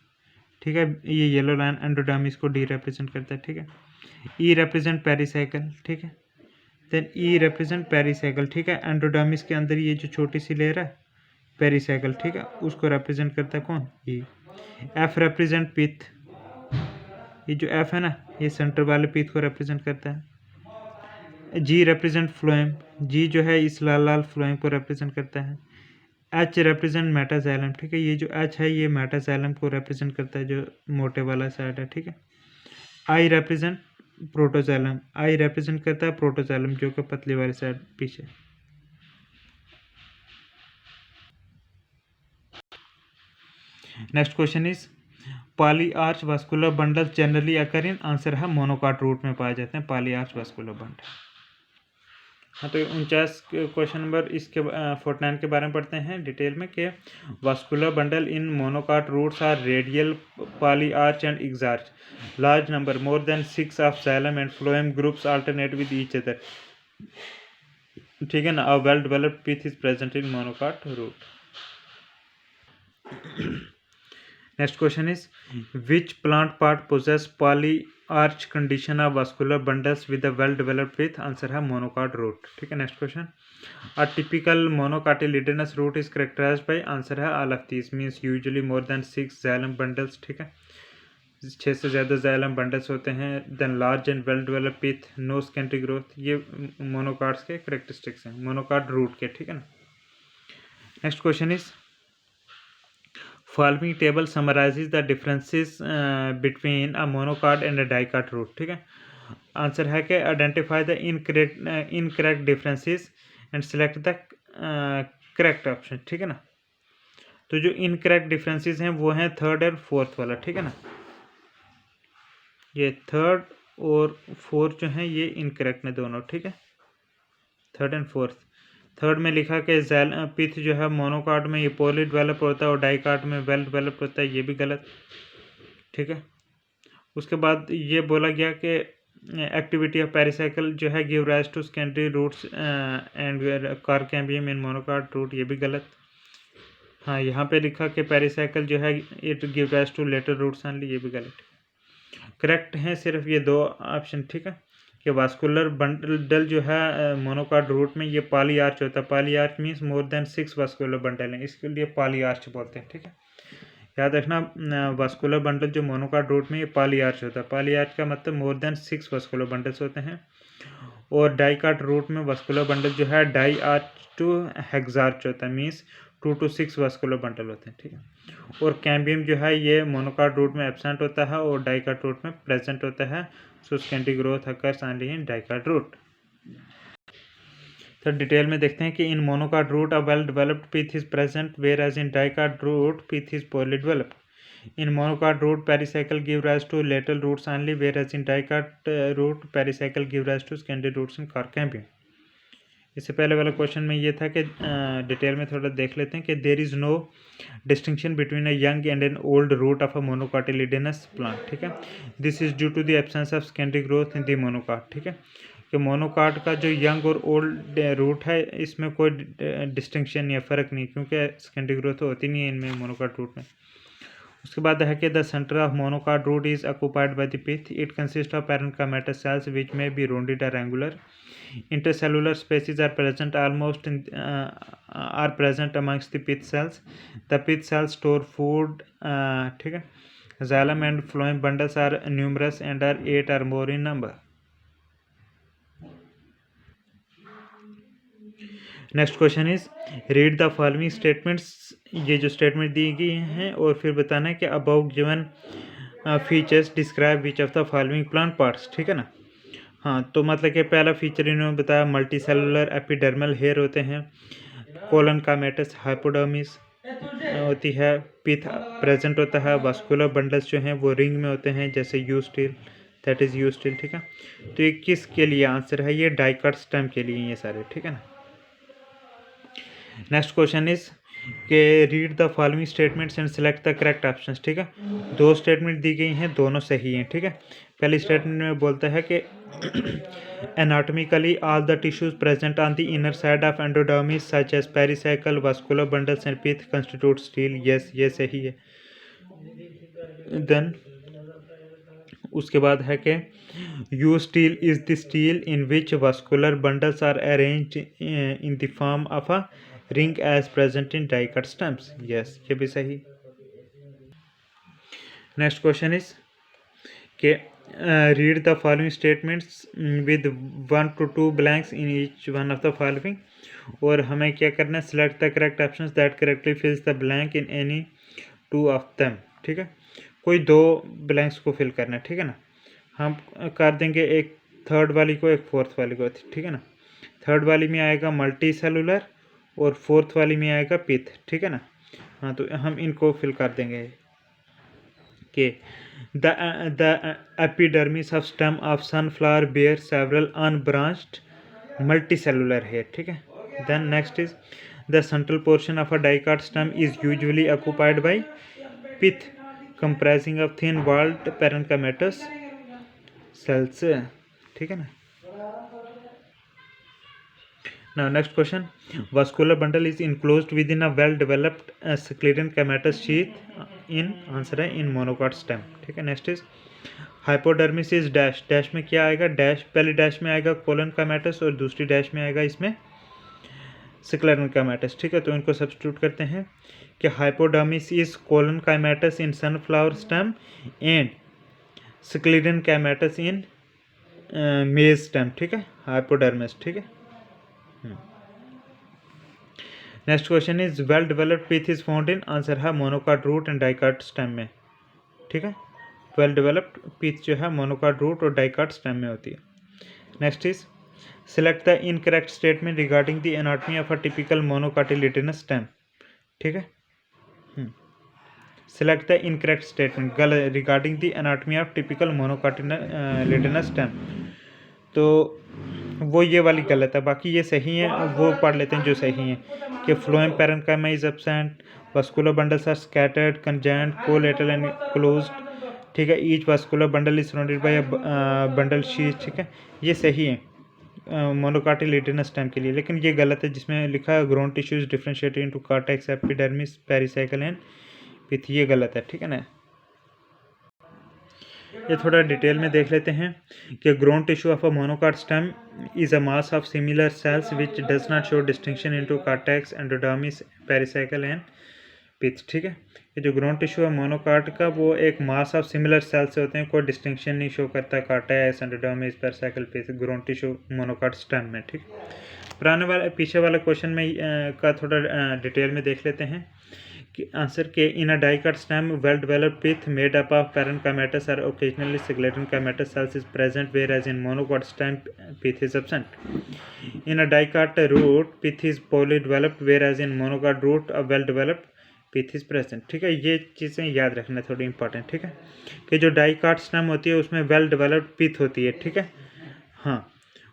ठीक है, ये येलो लाइन एंडोडर्मिस को डी रिप्रेजेंट करता है, ठीक है। ई रिप्रेजेंट पेरिसाइकिल, ठीक है। देन ई रिप्रेजेंट पेरिसाइकिल, ठीक है। एंडोडर्मिस के अंदर ये जो छोटी सी लेयर है पेरिसाइकिल, ठीक है, उसको रिप्रेजेंट करता है कौन, ई। एफ रिप्रेजेंट पिथ, ये जो एफ है ना ये सेंटर वाले पिथ को रिप्रेजेंट करता है। जी रिप्रेजेंट फ्लोएम, जी जो है इस लाल लाल फ्लोएम को रिप्रेजेंट करता है। एच रिप्रेजेंट मेटाजाइलम, ठीक है, ये जो एच है ये मेटाजाइलम को रिप्रेजेंट करता है, जो मोटे वाला साइड है, ठीक है। I represent protoxylem, I represent करता है प्रोटोजाइलम जो कि पतली वाली साइड पीछे। Next question is poly arch vascular bundles generally occur in, answer है मोनोकॉट रूट में पाए जाते हैं पॉली आर्च वास्कुलर बंडल। हाँ, तो 49 क्वेश्चन नंबर इसके 49 के बारे में पढ़ते हैं डिटेल में कि vascular bundle in monocot roots are radial polyarch and exarch large number more than 6 of xylem and phloem groups alternate with each other, ठीक है ना। A well developed pith is present in monocot root. Next question is, which plant part possess polyarch condition of vascular bundles with a well-developed pith? Answer है monocot root, ठीक है। Next question, a typical monocotyledonous root is characterized by, answer है all of these, means usually more than 6 xylem bundles, ठीक है, 6 से ज़्यादा xylem bundles होते हैं, then large and well-developed pith, no scanty growth, ये मोनोकाट्स के करेक्टरिस्टिक्स हैं मोनोकाट रूट के, ठीक है ना। Next question is, following table summarises the differences between a monocot and a dicot root, ठीक है। आंसर है कि identify the incorrect differences and select the correct option, ठीक है ना। तो जो इनकरेक्ट डिफरेंसेस हैं वो हैं थर्ड और फोर्थ वाला, ठीक है ना। ये थर्ड और फोर्थ जो हैं ये इनकरेक्ट में दोनों, ठीक है, थर्ड एंड फोर्थ। थर्ड में लिखा कि पिथ जो है मोनोकाट में ये पोली डेवलप होता है और डाइकाट में वेल डेवलप होता है, ये भी गलत, ठीक है। उसके बाद ये बोला गया कि एक्टिविटी ऑफ पेरिसाइकिल जो है give rise to secondary roots and cork cambium in monocot root, ये भी गलत। हाँ, यहाँ पे लिखा कि पेरिसाइकिल जो है it give rise to lateral roots only, ये भी गलत। करेक्ट हैं सिर्फ ये दो ऑप्शन, ठीक है, कि वास्कुलर बंडल जो है मोनोकॉट रूट में ये पॉली आर्च होता है। Poly arch means more than 6 vascular bundle हैं, इसके लिए पॉली आर्च बोलते हैं, ठीक है। याद रखना, वास्कुलर बंडल जो मोनोकॉट रूट में ये पॉली आर्च होता है। पॉली आर्च का मतलब मोर देन 6 वास्कुलर बंडल्स होते हैं। और डाइकॉट रूट में वास्कुलर बंडल जो है डाई आर्च टू हेक्सार्च होता है, मीन्स 2 to 6 वास्कुलर बंडल होते हैं, ठीक है। और कैम्बियम जो है ये मोनोकॉट रूट में एब्सेंट होता है और डाइकॉट रूट में प्रेजेंट होता है। So scanty growth occurs only in dicot root. तो डिटेल में देखते हैं कि in monocot root a well developed pith is present whereas in dicot root pith is poorly developed. In monocot root pericycle give rise to lateral roots only, whereas in dicot root pericycle give rise to secondary roots in carcambium. इससे पहले वाला question में ये था कि detail में थोड़ा देख लेते हैं कि there is no distinction between a young and an old root of a monocotyledonous plant, ठीक है। This is due to the absence of secondary growth in the monocot, ठीक है, कि मोनोकॉट का जो यंग और ओल्ड रूट है इसमें कोई डिस्टिंक्शन या फ़र्क नहीं, क्योंकि सेकेंडरी ग्रोथ होती नहीं है इनमें मोनोकॉट रूट में। उसके बाद है कि the centre of monocot root is occupied by the pith, it consist of parenchymatous cells which may be rounded और angular, intercellular species are present are present amongst the pith cells. The pith cells store food, ठीक है। xylem and phloem bundles are numerous and are 8 or more in number. Next question is, read the following statements, ये जो statement दी गई हैं और फिर बताना है कि about given features describe which of the following plant parts, ठीक है ना। हाँ, तो मतलब कि पहला फीचर इन्होंने बताया मल्टी सेलुलर एपिडर्मल हेयर होते हैं, कोलन कामेटस हाइपोडर्मिस होती है, पिथ प्रेजेंट होता है, वास्कुलर बंडल्स जो हैं वो रिंग में होते हैं जैसे you still, that is you still, ठीक है। तो ये किस के लिए आंसर है, ये डाइकॉट स्टेम के लिए ये सारे, ठीक है ना। नेक्स्ट क्वेश्चन इज के read the following statements and select the correct options, ठीक है। दो स्टेटमेंट दी गई हैं, दोनों सही हैं, ठीक है। पहली स्टेटमेंट में बोलता है कि anatomically all the tissues present on the inner side of endodermis such as pericycle vascular bundles and pith constitute stele, yes ये सही है। देन उसके बाद है कि eustele is the stele in which vascular bundles are arranged in the form of a ring as present in dicot stems, yes ये भी सही। नेक्स्ट क्वेश्चन इज के read the following statements with 1 to 2 blanks in each one of the following, और हमें क्या करना है, select the correct options that correctly फिल्स the blank in any 2 of them, ठीक है। कोई दो ब्लैंक्स को फिल करना है, ठीक है ना। हम कर देंगे एक थर्ड वाली को, एक फोर्थ वाली को, ठीक है ना। थर्ड वाली में आएगा मल्टी सेलुलर और फोर्थ वाली में आएगा पिथ, ठीक है ना। हाँ, तो हम इनको फिल कर देंगे। कि the epidermis of stem of sunflower bear several unbranched multicellular hair, ठीक है. Then next is the central portion of a dicot stem is usually occupied by pith comprising of thin walled parenchymatous cells, ठीक है ना. Now next question, vascular bundle is enclosed within a well developed sclerenchymatous sheath in, answer है in monocot stem, ठीक है. Next is hypodermis is dash, dash में क्या आएगा, dash पहले डैश में आएगा कोलनकाइमेटस और दूसरी डैश में आएगा इसमें स्क्लेरेनकाइमेटस, ठीक है. तो इनको सब्स्टिट्यूट करते हैं कि hypodermis is collenchymatous in sunflower stem and sclerenchymatous in maize stem, ठीक है. हाइपोडर्मिस, ठीक है. Next question is well developed pith is found in, answer है monocot root and dicot stem में, ठीक है. वेल डेवलप्ड पीथ जो है मोनोकाट रूट और डाइकाट स्टेम में होती है. Next is select the incorrect statement regarding the anatomy of a typical monocotyledonous stem, ठीक है. Select the incorrect statement regarding the anatomy of typical monocotyledonous stem. तो वो ये वाली गलत है, बाकी ये सही है. वो पढ़ लेते हैं जो सही है कि phloem parenchyma is absent, vascular bundles are scattered, conjoint, collateral and closed, ठीक है. Each vascular bundle is surrounded by a bundle sheath, ठीक है. ये सही है मोनोकाटिलिटेनस स्टेम के लिए, लेकिन ये गलत है जिसमें लिखा है ground tissues differentiated into cortex, epidermis, pericycle and pith, ये गलत है, ठीक है ना. ये थोड़ा डिटेल में देख लेते हैं कि ground tissue of a monocot stem is a mass of similar cells which does not show distinction into cortex, endodermis, pericycle and pith, ठीक है. ये जो ग्रोन टिश्यू है मोनोकाट का वो एक मास ऑफ सिमिलर सेल्स से होते हैं, कोई डिस्टिंक्शन नहीं शो करता कॉर्टेक्स, एंडोडर्मिस, पेरिसाइकल, पिथ, ग्रोन टिश्यू मोनोकाट स्टेम में, ठीक. पुराने वाले पीछे वाला क्वेश्चन में का थोड़ा डिटेल में देख लेते हैं कि आंसर के in a dicot stem well developed pith made up of parenchymatous or occasionally sclerenchymatous cells is present, whereas in monocot stem pith is absent. In a dicot root pith is poorly developed, whereas in monocot root a well developed pith is present, ठीक है. ये चीज़ें याद रखना थोड़ी important, ठीक है, कि जो डाइकाट स्टेम होती है उसमें वेल डेवलप्ड pith होती है, ठीक है. हाँ,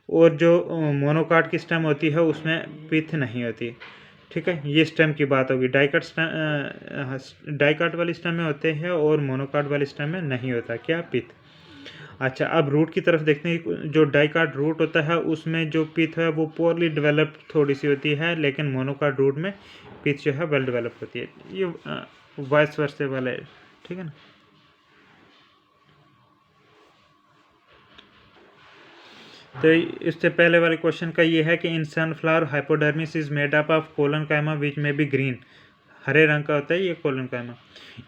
और जो मोनोकाट की स्टेम होती है उसमें पिथ नहीं होती, ठीक है. ये स्टेम की बात होगी. डाइकाट स्टेम डाइकाट वाली स्टेम में होते हैं और मोनोकाट वाली स्टेम में नहीं होता क्या, पिथ. अच्छा, अब रूट की तरफ देखते हैं. जो डाइकाट रूट होता है उसमें जो पिथ है वो पोरली डेवलप्ड थोड़ी सी होती है, लेकिन मोनोकाट रूट में पिथ जो है वेल डेवलप होती है. ये वाइस वर्सा वाला है, ठीक है ना. तो इससे पहले वाले क्वेश्चन का ये है कि in sunflower hypodermis is made up of collenchyma which may be green, हरे रंग का होता है ये कोलनकाइमा.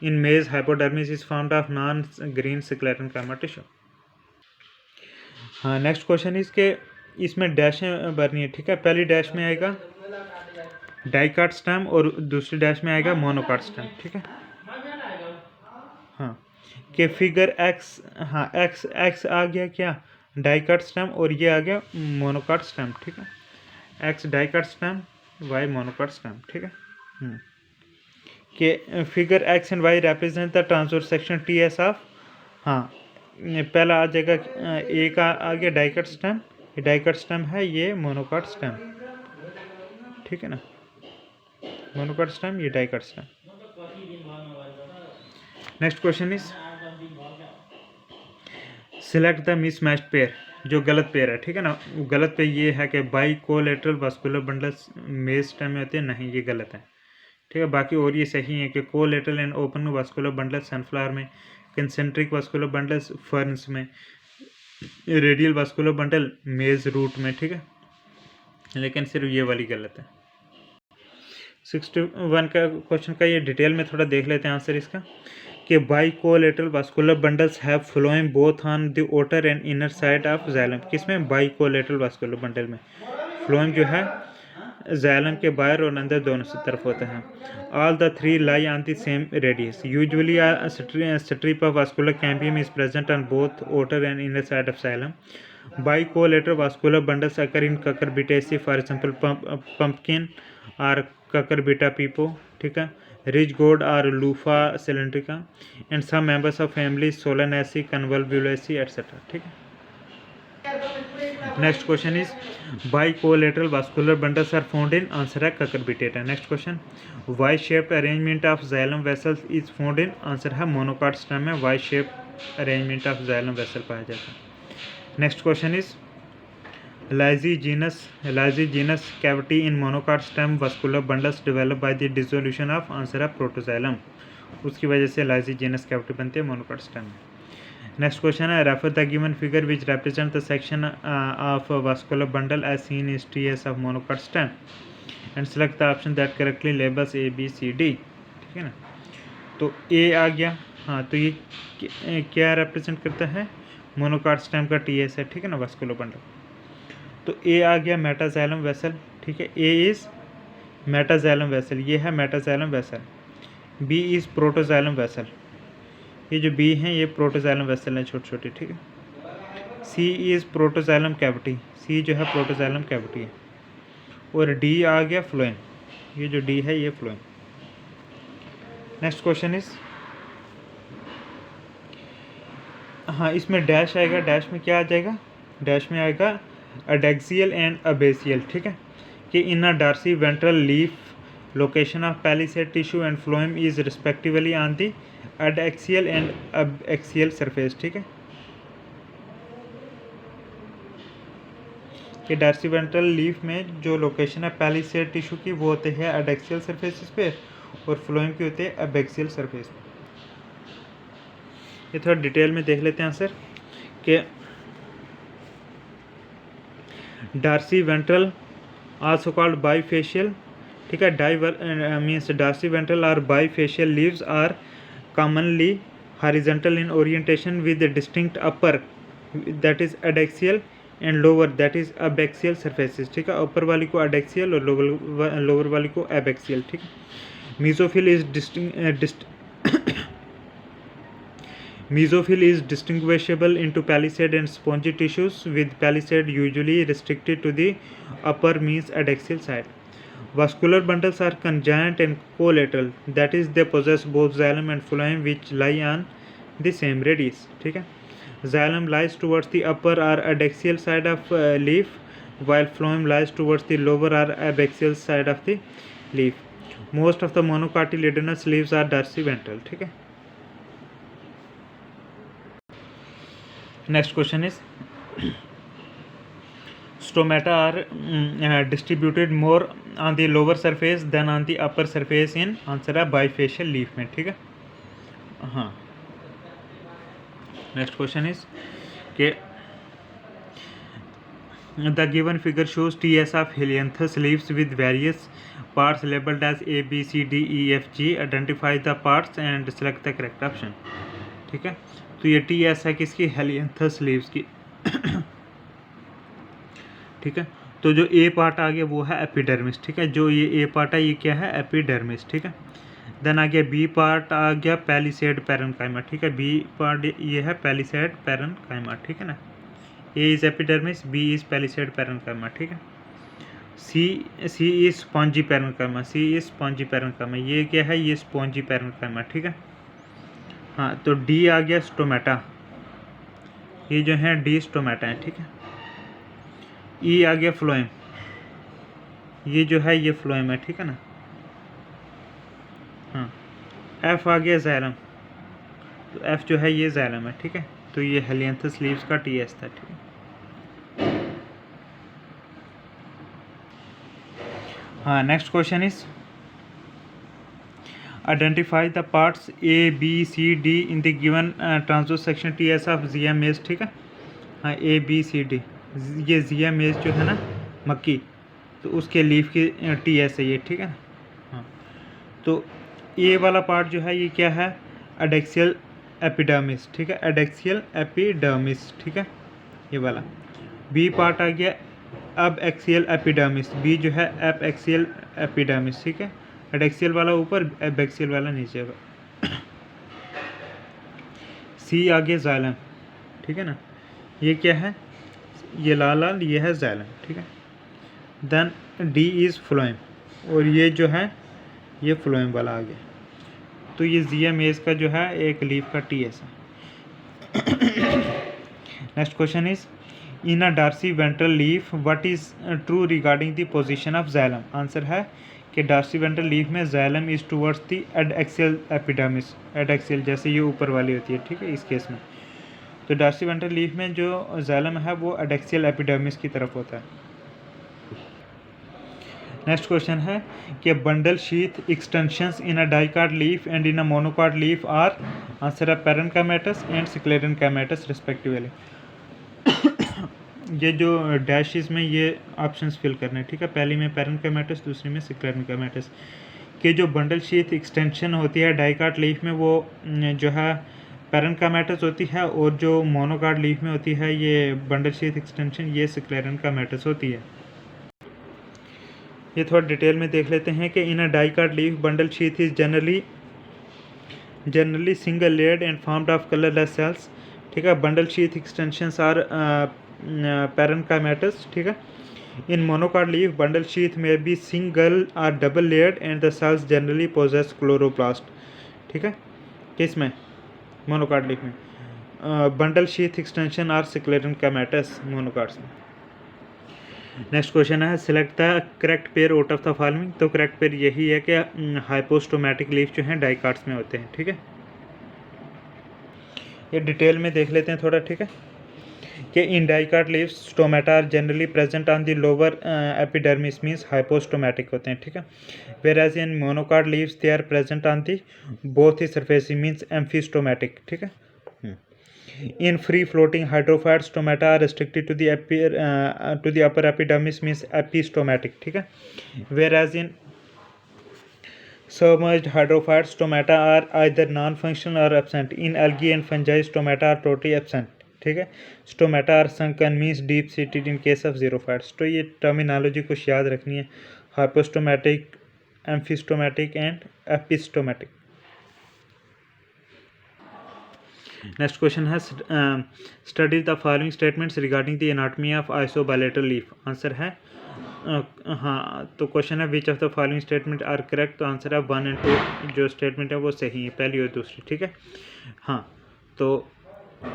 इन मेज hypodermis is found of non green sclerenchyma tissue. हाँ, नेक्स्ट क्वेश्चन इज के इसमें डैशें भरनी है, ठीक है. पहली डैश में आएगा डाइकाट स्टेम और दूसरी डैश में आएगा मोनोकाट स्टेम, ठीक है. हाँ, कि फिगर एक्स, हाँ एक्स आ गया क्या डाइकाट स्टेम और ये आ गया मोनोकाट स्टेम, ठीक है. X dicot stem, Y monocot stem, ठीक है. कि figure X and Y represent the transverse section T S of, हाँ पहला आ जाएगा एक आ गया डाइकाट स्टेम, ये डाइकाट स्टेम है, ये मोनोकाट स्टेम, ठीक है ना. मोनोकाट स्टेम, ये dicot stem. Next question is select the mismatched pair, जो गलत पेयर है, ठीक है ना. गलत पेयर ये है कि बाई कोलेटरल वास्कुलर बंडल्स मेज स्टेम में होते हैं, नहीं ये गलत है, ठीक है. बाकी और ये सही है कि collateral and open vascular bundles sunflower में, कंसेंट्रिक वास्कुलर बंडल्स फर्न्स में, रेडियल वास्कुलर बंडल मेज रूट में, ठीक है. लेकिन सिर्फ ये वाली गलत है. 61 का क्वेश्चन का ये डिटेल में थोड़ा देख लेते हैं आंसर इसका कि by collateral vascular bundles have phloem both on the outer and inner side of xylem. किसमें, बाई कोलेटरल वास्कुलर बंडल में फ्लोएम जो है जाइलम के बाहर और अंदर दोनों से तरफ होता है. All the three lie on the same radius. Usually strip of vascular cambium is present on both outer and inner side of xylem. Bicollateral vascular bundles occur in Cucurbitaceae, for example pumpkin or Cucurbita pepo, ठीक है. Ridge gourd or Luffa cylindrica, and some members of family Solanaceae, Convolvulaceae etcetera. ठीक है। Next question is bicollateral vascular bundles are found in, answer है ककरबिटेटा। Next question Y shaped arrangement of xylem vessels is found in, answer है monocot stem में Y shaped arrangement of xylem vessel पाया जाता है। Next question is lysigenous cavity in monocot stem vascular bundles develop by the dissolution of, answer है protoxylem, उसकी वजह से lysigenous cavity बनती है मोनोकॉट स्टेम में। नेक्स्ट क्वेश्चन है refer the given figure which represent the section of vascular bundle as scene in TS of monocot stem and select the option that correctly labels A B C D. ठीक है ना। तो ए आ गया, हाँ, तो ये क्या रिप्रेजेंट करता है, मोनोकॉट स्टेम का टीएस है। ठीक है ना, वास्कुलर बंडल। तो ए आ गया मेटाजाइलम वेसल। ठीक है, ए इज़ मेटाजाइलम वेसल, ये है metaxylem vessel. B is protoxylem vessel, ये जो बी हैं ये प्रोटोजाइलम वेसल हैं छोटी छोटी। ठीक है। सी इज़ प्रोटोजाइलम कैविटी, सी जो है प्रोटोजाइलम कैविटी है। और डी आ गया फ्लोएम, ये जो डी है ये फ्लोएम। नेक्स्ट क्वेश्चन इज, हाँ, इसमें डैश आएगा, डैश में क्या आ जाएगा, डैश में आएगा अडेक्सियल एंड अबेसियल। ठीक है, कि in a dorsiventral leaf location of palisade tissue and phloem is respectively on the adaxial and abaxial surface. ठीक है, कि डार्सी वेंट्रल लीफ में जो लोकेशन है पैलिसेड टिश्यू की वो होते हैं अडेक्सियल सरफेस पे, और फ्लोएम की होते हैं अबएक्सियल सरफेस पे। ये थोड़ा डिटेल में देख लेते हैं आंसर कि dorsiventral also called bifacial. ठीक है, मीन्स डार्सी वेंट्रल और bifacial leaves are commonly horizontal in orientation with a distinct upper that is adaxial and lower that is abaxial surfaces। ठीक है, ऊपर वाली को अडेक्सियल और लोअर वाली को एबैक्सियल। ठीक है, mesophyll is distinguishable into palisade and spongy tissues, with palisade usually restricted to the upper means adaxial side. Vascular bundles are conjoint and collateral, that is they possess both xylem and phloem which lie on the same radius। ठीक है, xylem lies towards the upper or adaxial side of leaf while phloem lies towards the lower or abaxial side of the leaf. Most of the monocotyledonous leaves are dorsiventral। ठीक है। Next question is stomata are distributed more on the lower surface than on the upper surface in, answer है bifacial leaf में। ठीक है, हाँ। Next question is के the given figure shows TS of Helianthus leaves with various parts labelled as A B C D E F G, identify the parts and select the correct option. ठीक है, तो ये TS है किसकी, Helianthus leaves की। ठीक है, तो जो ए पार्ट आ गया वो है एपिडर्मिस। ठीक है, जो ये ए पार्ट है ये क्या है, एपिडर्मिस। ठीक है, देन आ गया बी पार्ट आ गया पैलिसेड पैरेन्काइमा। ठीक है, बी पार्ट ये है पैलिसेड पैरेन्काइमा। ठीक है ना, A is epidermis, B is palisade parenchyma. ठीक है, C is spongy parenchyma, C is spongy parenchyma, ये क्या है, ये स्पॉन्जी पैरेन्काइमा। ठीक है, हाँ, तो डी आ गया स्टोमेटा, ये जो है डी स्टोमेटा है। ठीक है, ई आ गया फ्लोएम, ये जो है ये फ्लोएम है। ठीक है ना, हाँ, एफ आ गया जाइलम, तो एफ जो है ये जाइलम है। ठीक है, तो ये हेलियंथस लीव्स का टीएस था। ठीक है, हाँ। Next question is identify the parts A B C D in the given transverse section TS of Zea mays. ठीक है, हाँ, ए बी सी डी, ये जियामेज जो है ना मक्की, तो उसके लीफ की टीएस है ये। ठीक है ना, हाँ, तो ए वाला पार्ट जो है ये क्या है, एडेक्सियल एपिडर्मिस। ठीक है, एडेक्सियल एपिडर्मिस। ठीक है, ये वाला। बी पार्ट आ गया अब एक्सियल एपिडर्मिस, बी जो है एप एक्सियल एपिडर्मिस। ठीक है, एडेक्सियल वाला ऊपर, एब एक्सियल वाला नीचे होगा। सी आ गया जाइलम। ठीक है ना, ये क्या है, ये लाल लाल, ये है जाइलम। ठीक है, देन डी इज़ फ्लोएम, और ये जो है ये फ्लोएम वाला आ गया। तो ये जिया मेज का जो है एक लीफ का टीएस है। Next question is in a dorsiventral leaf what is true regarding the position of xylem. Answer है कि डार्सी वेंट्रल लीफ में xylem is towards the adaxial epidermis. Adaxial जैसे ये ऊपर वाली होती है, ठीक है, इस केस में तो डार्सी वेंट्रल लीफ में जो जाइलम है वो एडएक्सियल एपिडर्मिस की तरफ होता है। नेक्स्ट क्वेश्चन है कि bundle sheath extensions in a dicot leaf and in a monocot leaf are. Answer है पैरेन्काइमेटस एंड स्क्लेरेन्काइमेटस रिस्पेक्टिवली। ये जो डैशेस में ये ऑप्शंस फिल करने हैं, ठीक है, पहली में पैरेन्काइमेटस, दूसरी में स्क्लेरेन्काइमेटस। कि जो बंडल शीथ एक्सटेंशन होती है डाइकार्ड लीफ में वो जो है पैरेन्काइमेटस होती है, और जो मोनोकार्ड लीफ में होती है ये बंडल शीथ एक्सटेंशन ये स्क्लेरेन्काइमेटस होती है। ये थोड़ा डिटेल में देख लेते हैं कि in a dicot leaf bundle sheath is generally single layered and formed of colourless cells. ठीक है, bundle sheath extensions are parenchymatous. ठीक है, in monocot leaf bundle sheath may be single or double layered and the cells generally possess chloroplast. ठीक है, किस में monocot leaf में bundle sheath extension are sclerenchymatous monocots में। नेक्स्ट क्वेश्चन है select the correct pair out of the following. तो correct pair यही है कि हाइपोस्टोमैटिक लीफ जो हैं डाइकार्ड्स में होते हैं। ठीक है, ये डिटेल में देख लेते हैं थोड़ा। ठीक है, कि in dicot leaves stomata are generally present on the lower epidermis means hypostomatic होते हैं। ठीक है, whereas in monocot leaves they are present on the both ही सरफेस मींस एम्फीस्टोमैटिक। ठीक है, in free floating hydrophyte stomata are restricted to the upper epidermis means epistomatic. ठीक है, whereas in submerged hydrophyte stomata are either non-functional or absent. In algae and fungi stomata are totally absent. ठीक है, stomata are sunken means deep seated in case of xerophytes. तो ये terminology कुछ याद रखनी है, hypostomatic, amphistomatic and epistomatic. Next question है study the following statements regarding the anatomy of isobilateral leaf. Answer है हाँ, तो क्वेश्चन है which of the following statement are correct. तो आंसर है 1 और 2 जो स्टेटमेंट है वो सही है, पहली और दूसरी। ठीक है, हाँ, तो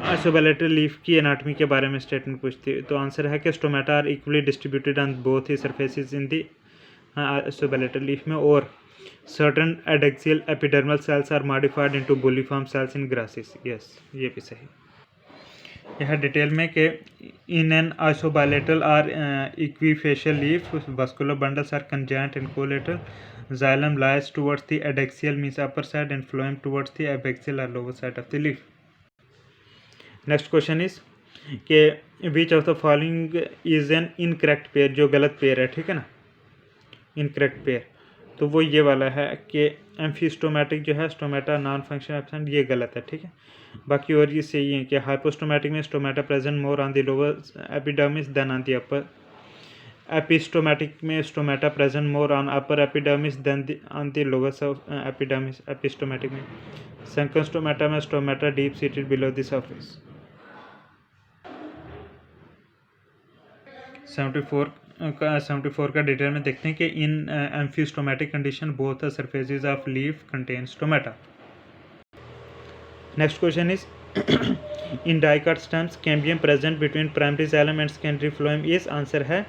आइसोबायलेटरल लीफ की एनाटॉमी के बारे में स्टेटमेंट पूछती है। तो आंसर है कि stomata are equally distributed on both ही surfaces in the isobilateral leaf में, और certain adaxial epidermal cells are modified into bulliform cells in grasses. yes, ये भी सही। यह डिटेल में कि in an isobilateral or equifacial leaf vascular bundles are conjoint and collateral. Xylem lies towards the adaxial means upper side and phloem towards the abaxial or lower side of the leaf. next question is कि which of the following is an incorrect pair, जो गलत pair है। ठीक है ना, incorrect pair, तो वो ये वाला है कि एम्फीस्टोमैटिक जो है स्टोमेटा नॉन फंक्शन एब्सेंट, ये गलत है। ठीक है, बाकी और ये सही है कि हाइपोस्टोमैटिक में stomata present more on the lower epidermis than on the upper. Epistomatic में stomata present more on upper epidermis than on the lower epidermis. Epistomatic में संकन स्टोमेटा में stomata deep seated below the surface. 74 का detail में देखते हैं कि in amphistomatic condition both the surfaces of leaf contain stomata. Next question is in dicot stems cambium present between primary xylem and secondary phloem is. Answer है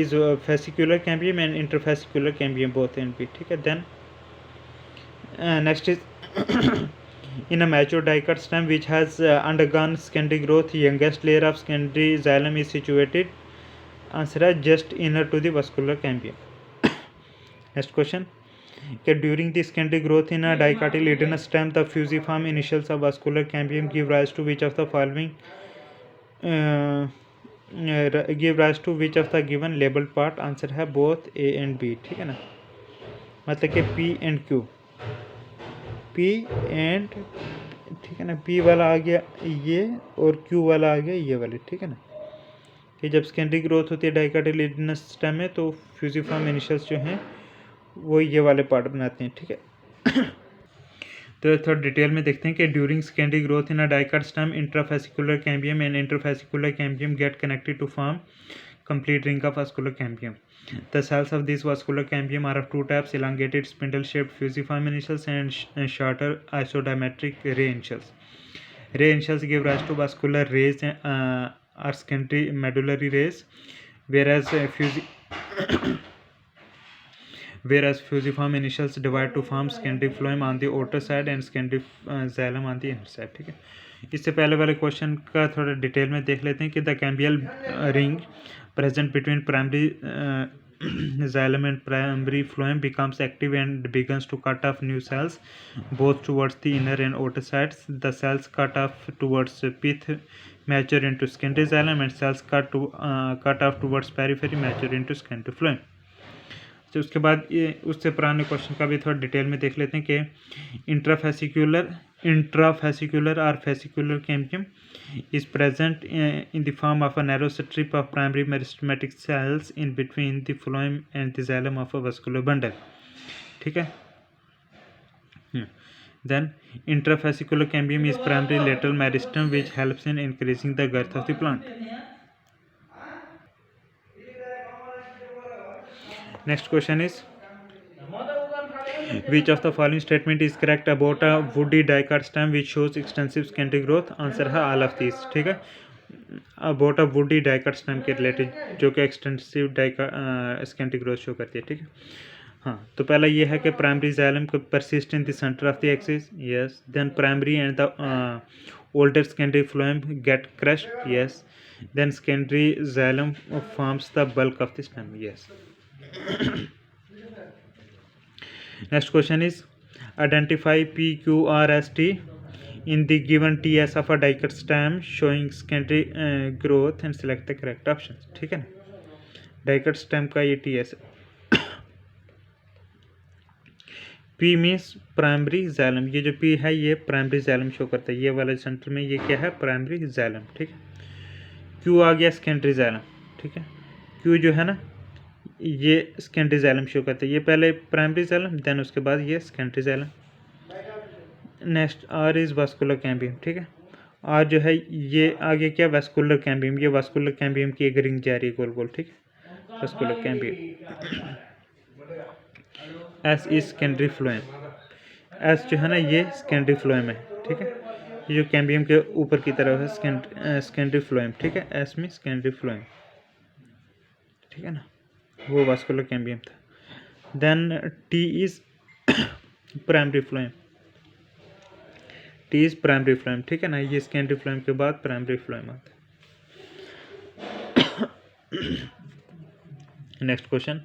is fascicular cambium and interfascicular cambium both and B. ठीक है, then next is in a mature dicot stem which has undergone secondary growth, youngest layer of secondary xylem is situated. Answer है just inner to the vascular cambium. Next question, during the secondary growth in a dicotyledonous stem the fusiform initials of vascular cambium give rise to which of the following give rise to which of the given labeled part. Answer है both A and B. ठीक है ना, मतलब कि P and Q, P and, ठीक है ना, P वाला आ गया ये और Q वाला आ गया ये वाले। ठीक है ना, कि जब सेकेंडरी ग्रोथ होती है डाइकोटिलेडोनस स्टेम में तो फ्यूजिफॉर्म इनिशियल्स जो हैं वो ये वाले पार्ट बनाते हैं। ठीक है, तो थोड़ा डिटेल में देखते हैं कि during secondary growth in a dicot stem intrafascicular cambium and interfascicular cambium get connected to form complete ring of vascular cambium. The cells of this vascular cambium are of two types: elongated spindle-shaped fusiform initials and shorter isodiametric ray initials. Ray initials give rise to vascular rays or secondary medullary rays, whereas fusiform initials divide to form secondary phloem on the outer side and secondary xylem on the inner side. ठीक है, इससे पहले वाले question का थोड़ा detail में देख लेते हैं कि the cambial ring present between primary xylem and primary phloem becomes active and begins to cut off new cells both towards the inner and outer sides. The cells cut off towards pith mature into secondary xylem, and cells cut off towards periphery mature into secondary phloem. तो उसके बाद ये उससे पुराने question का भी थोड़ा detail में देख लेते हैं कि इंट्राफेसिकुलर और fascicular cambium is present in the form of a narrow strip of primary meristematic cells in between the phloem and the xylem of a vascular bundle. ठीक है. Then intrafascicular cambium is primary lateral meristem which helps in increasing the girth of the plant. Next question is, which of the following statement is correct about a woody dicot stem which shows extensive secondary growth? Answer है all of these. ठीक है, about a woody dicot stem के related जो कि extensive secondary growth show करती है. ठीक है, हाँ, तो पहला ये है कि primary xylem persist in the center of the axis. Yes. Then primary and the older secondary phloem get crushed. Yes. Then secondary xylem forms the bulk of the stem. Yes. Next question is, identify P, Q, R, S, T in the given TS of a dicot stem showing secondary growth and select the correct options. ठीक है ना, dicot stem का ये TS है. P means primary xylem. ये जो P है ये प्राइमरी xylem शो करता है. ये वाला सेंटर में ये क्या है, प्राइमरी xylem. ठीक है. Q आ गया सेकेंडरी xylem. ठीक है, Q जो है ना ये सेकेंडरी xylem शो करता है. ये पहले प्राइमरी xylem, देन उसके बाद ये secondary xylem. Next R is vascular cambium. ठीक है, R जो है ये आगे क्या, वास्कुलर कैम्बियम. ये वास्कुलर कैम्बियम की एक रिंग जा रही है गोल गोल. ठीक है, vascular cambium. S is secondary phloem. S जो है ना ये सेकेंडरी फ्लोएम है. ठीक है, ये जो कैम्बियम के ऊपर की तरफ है सेकेंडरी फ्लोएम. ठीक है, S में सेकेंडरी फ्लोएम. ठीक है ना, वो वास्कुलर कैम्बियम था. Then T is primary phloem. T is primary phloem. ठीक है ना, ये सेकेंडरी फ्लोएम के बाद प्राइमरी फ्लोएम आता है. Next question,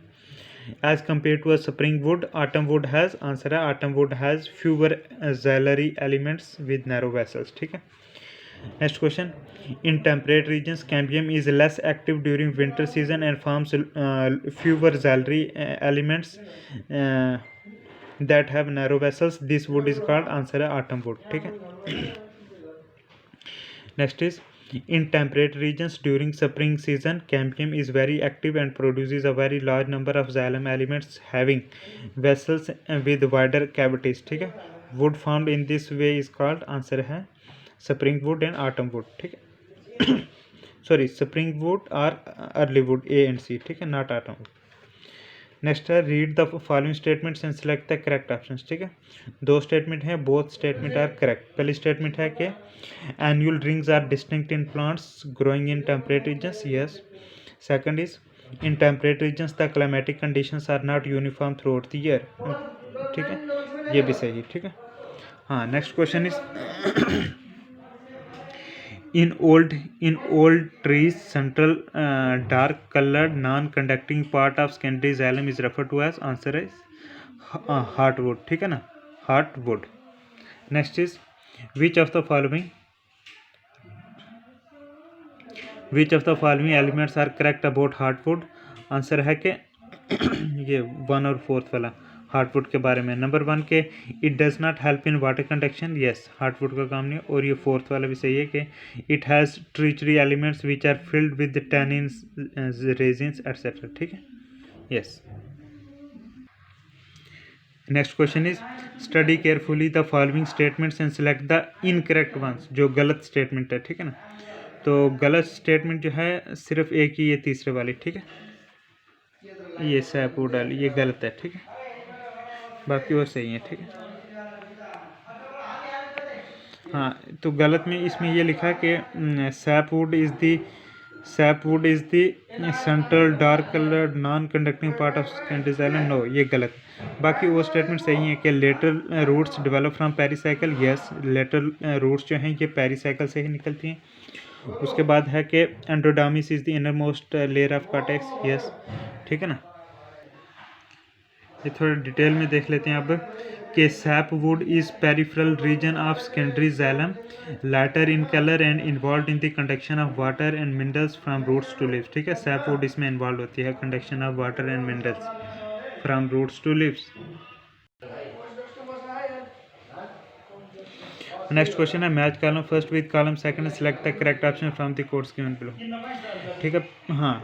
as compare to a spring wood autumn wood has. Answer है autumn wood has fewer xylary elements with narrow vessels. ठीक है. Next question, in temperate regions cambium is less active during winter season and forms fewer xylary elements that have narrow vessels. This wood is called, answer है autumn wood. ठीक है. Next is, in temperate regions during spring season cambium is very active and produces a very large number of xylem elements having vessels with wider cavities. ठीक है, wood formed in this way is called, answer है spring wood and autumn wood. ठीक है, sorry spring wood और early wood, A and C. ठीक है, not autumn wood. Next है, read the following statements and select the correct options. ठीक है, दो स्टेटमेंट हैं, बोथ स्टेटमेंट आर करेक्ट. पहली स्टेटमेंट है कि annual rings are distinct in plants growing in temperate regions. Yes. Second is, in temperate regions the climatic conditions are not uniform through out the year. ठीक है, ये भी सही है. ठीक है, हाँ. Next question is, in old trees central dark colored non-conducting part of secondary xylem is referred to as, answer is heartwood. ठीक है ना, heartwood. next is, which of the following elements are correct about heartwood. Answer है कि ये 1 और 4th वाला heartwood के बारे में. नंबर 1 के it does not help in water conduction. Yes, heartwood का काम नहीं. और ये 4th वाला भी सही है कि it has tracheary elements which are filled with tannins, resins etcetera. ठीक है, yes. Next question is, study carefully the following statements and select the incorrect ones. जो गलत स्टेटमेंट है. ठीक है ना, तो गलत स्टेटमेंट जो है सिर्फ एक ही, ये तीसरे वाली. ठीक है, ये सैपवुड वाली ये गलत है, ठीक है, बाकी वो सही है, ठीक है। हाँ, तो गलत में इसमें ये लिखा है कि sapwood is the central dark coloured non conducting part of secondary xylem. No, ये गलत। बाकी वो स्टेटमेंट सही है कि lateral roots develop from pericycle. Yes, lateral roots जो हैं ये पेरिसाइकिल से ही निकलती हैं। उसके बाद है कि endodermis is the inner most layer of cortex. Yes, ठीक है ना। ये थोड़ा डिटेल में देख लेते हैं अब कि sapwood is peripheral region of secondary xylem, lighter in colour and involve in the conduction of water and minerals from roots to leaves. ठीक है, सैपवुड इसमें इन्वॉल्व होती है conduction of water and minerals from roots to leaves. Next question है match column first with column second, select the correct option from the codes given below. ठीक है, हाँ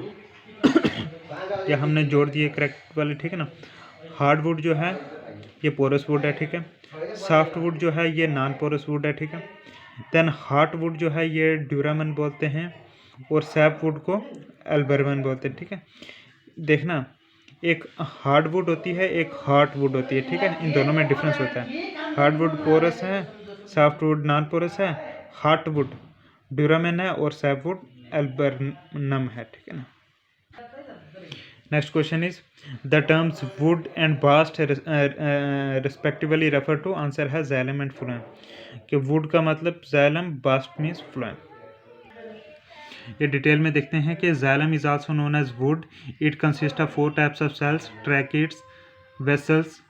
ये हमने जोड़ दिए करेक्ट वाले, ठीक है ना। हार्डवुड जो है ये पोरस वुड है, ठीक है। सॉफ्ट वुड जो है ये नॉन पोरस वुड है, ठीक है। देन हार्ट वुड जो है ये ड्यूरामन बोलते हैं और सैप वुड को एल्बरमन बोलते हैं, ठीक है। देखना, एक हार्डवुड होती है, एक हार्ट वुड होती है, ठीक है। इन दोनों में डिफरेंस होता है। हार्डवुड पोरस है, सॉफ्ट वुड नॉन पोरस है। हार्ट वुड ड्यूरामन है और सैप वुड एल्बरनम है, ठीक है ना। Next question is the terms wood and bast respectively refer to. Answer है जाइलम एंड फ्लोएम। कि वुड का मतलब जाइलम, बास्ट मीन्स फ्लोएम। ये डिटेल में देखते हैं कि xylem is also known as wood. It consist of 4 types of cells, tracheids, vessels,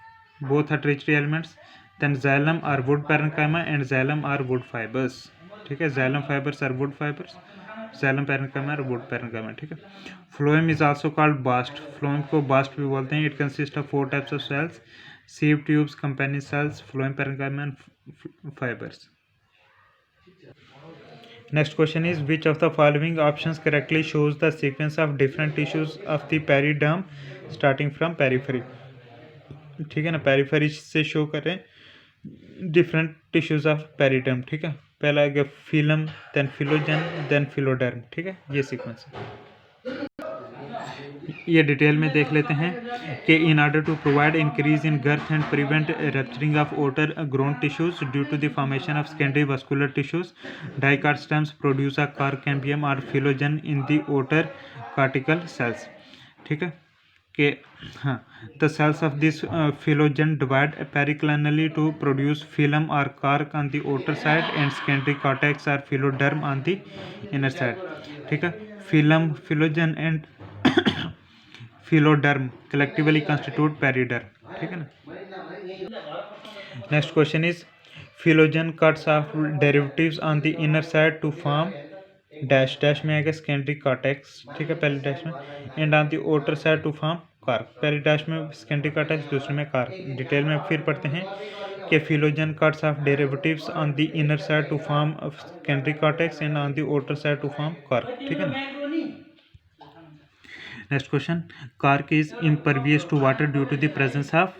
both are tertiary elements. Then xylem are wood parenchyma and xylem are wood fibres. ठीक है, xylem fibres are wood fibres, xylem parenchyma और wood parenchyma, ठीक है। Phloem is also called bast. Phloem को bast भी बोलते हैं। It consist of 4 types of cells, sieve tubes, companion cells, phloem parenchyma and fibres. Next question is which of the following options correctly shows the sequence of different tissues of the periderm starting from periphery। ठीक है ना, periphery से show करें different tissues of periderm. ठीक है, पहला आ गया film, then फिलोजन, then फिलोडर्म। ठीक है, ये सीक्वेंस है। ये डिटेल में देख लेते हैं कि in order to provide increase in girth and prevent rupturing of outer ground tissues due to the formation of secondary vascular tissues, dicot stems produce a cork cambium or phellogen in the Otter कार्टिकल sales. ठीक है कि हाँ, the cells of this phellogen divide periclinally to produce phellem और cork on the outer side and secondary cortex or phelloderm on the inner side. ठीक है, phellem, phellogen and phelloderm collectively constitute periderm। ठीक है ना। Next question is phellogen cuts off derivatives on the inner side to form dash, dash में आएगा secondary cortex. ठीक है, पहले डैश में, and on the outer side to form cork. पहले डैश में सेकेंडरी कॉर्टेक्स, दूसरे में कार्क। डिटेल में फिर पढ़ते हैं कि phellogen cuts off derivatives on the inner side to form secondary cortex and on the outer side to form cork. ठीक है ना। Next question, cork is impervious to water due to the presence of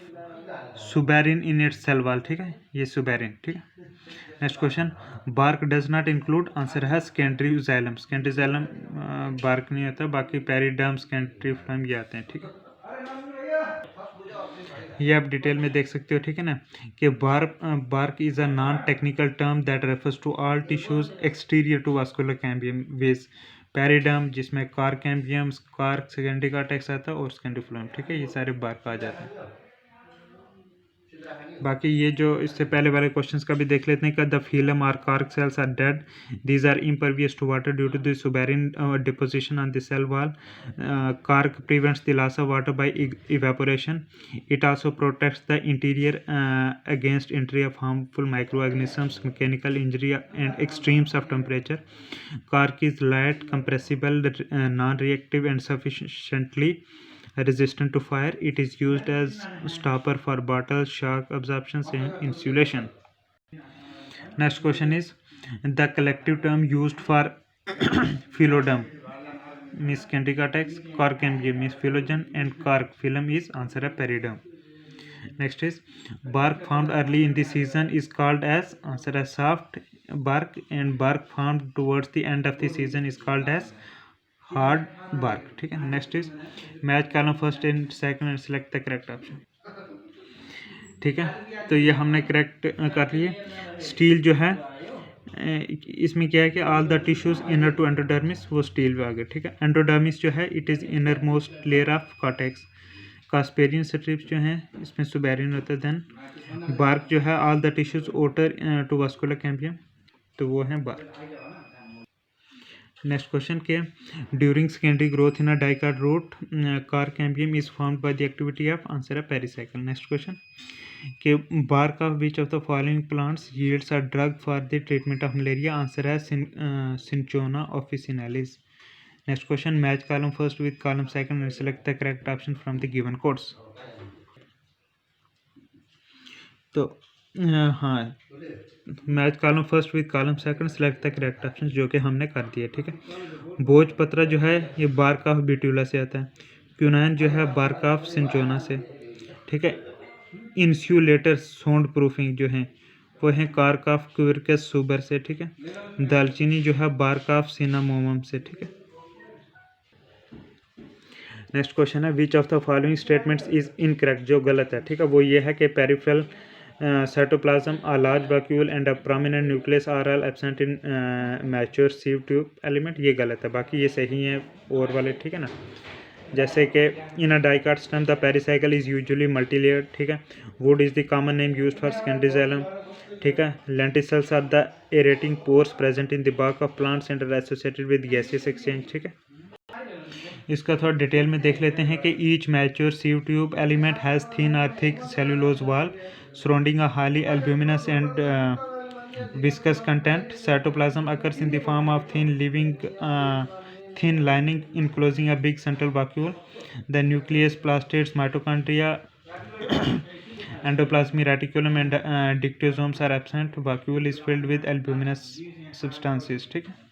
suberin in its cell wall. ठीक है, ये suberin. ठीक है, next question, bark does not include. Answer है secondary xylem. Secondary xylem bark नहीं होता, बाकी पेरिडर्म, सेकेंडरी फ्लोएम ये आते हैं। ठीक है, ये आप डिटेल में देख सकते हो। ठीक है ना, कि bark is a non technical term that refers to all tissues exterior to vascular cambium viz periderm, जिसमें कार्केम्बियम, कार्क, सेकेंडरी कॉर्टेक्स आता है और सेकेंडरी फ्लोएम। ठीक है, ये सारे बार्क आ जाते हैं। बाकी ये जो इससे पहले वाले क्वेश्चंस का भी देख लेते हैं कि द फिलम और cork cells are dead, these are impervious to water due to the suberin deposition on the cell wall. Cork prevents the loss of water by evaporation. It also protects the interior against entry of harmful microorganisms, mechanical injury and extremes of temperature. Cork is light, compressible, non reactive and sufficiently resistant to fire. It is used as stopper for bottles, shock absorption and insulation. Next question is the collective term used for philoderm means secondary cortex, corkembium means philogen and cork film is answer है periderm. Next is bark formed early in the season is called as answer है soft bark and bark formed towards the end of the season is called as hard bark, ठीक है। Next is match column first and second and select the correct option, ठीक है। तो ये हमने correct कर लिए। स्टील जो है इसमें क्या है कि all the tissues inner to endodermis, वो स्टील पे आ गए, ठीक है। एंडोडर्मिस जो है it is innermost layer of cortex. Casparian strips जो हैं इसमें सुबेरियन होता है। देन बार्क जो है all the tissues outer to vascular cambium, तो वो है बार्क। नेक्स्ट क्वेश्चन के during secondary growth in a dicot root cork cambium is formed by the activity of answer है पेरिसाइकिल। नेक्स्ट क्वेश्चन के bark of which of the following plants yields a drug for the treatment of malaria, answer है Cinchona officinalis. Next question match column first with column second and select the correct option from the given codes. तो हाँ, match column first with column second select the correct option, जो कि हमने कर दिया, ठीक है। भोजपत्र जो है ये बार्क ऑफ बिट्यूला से आता है। क्यूनाइन जो है बार्क ऑफ सिंचोना से, ठीक है। इंसुलेटर साउंड प्रूफिंग जो है वो है कार्क ऑफ क्विरकस सुबर से, ठीक है। दालचीनी जो है बार्क ऑफ सिनामोमम से, ठीक है। नेक्स्ट क्वेश्चन है which of the following statements is incorrect, जो गलत है, ठीक है। वो ये है कि peripheral cytoplasm, a large vacuole and a prominent nucleus are all absent in mature sieve tube element, ये गलत है। बाकी ये सही है और वाले, ठीक है ना। जैसे कि in a dicot stem the pericycle is usually multilayered, ठीक है। Wood is the common name used for secondary xylem, ठीक है। Lenticels are the aerating pores present in the bark of plants and are associated with gaseous exchange, ठीक है। इसका थोड़ा detail में देख लेते हैं कि each mature sieve tube element has thin or thick cellulose wall surrounding a highly albuminous and viscous content. Cytoplasm occurs in the form of thin lining enclosing a big central vacuole. The nucleus, plastids, mitochondria, endoplasmic reticulum and dictosomes are absent. Vacuole is filled with albuminous substances, ठीक है।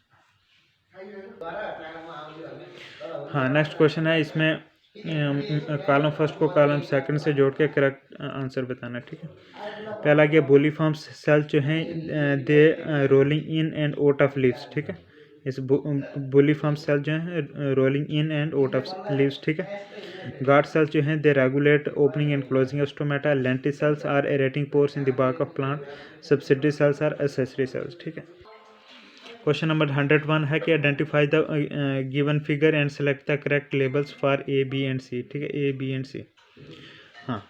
हाँ, next question है इसमें column first को column second से जोड़ के correct answer बताना, ठीक है। पहला क्या बोलीफॉर्म सेल जो हैं they rolling in and out of leaves, ठीक है। इस बोलीफॉर्म सेल जो हैं rolling in and out of leaves, ठीक है। गार्ड सेल्स जो हैं they regulate opening and closing of stomata. Lenticels are aerating pores in the bark of plant. Subsidiary cells are accessory cells, ठीक है। Question number 101 है कि identify the given figure and select the correct labels for A B and सी, ठीक है। A B and सी, हाँ।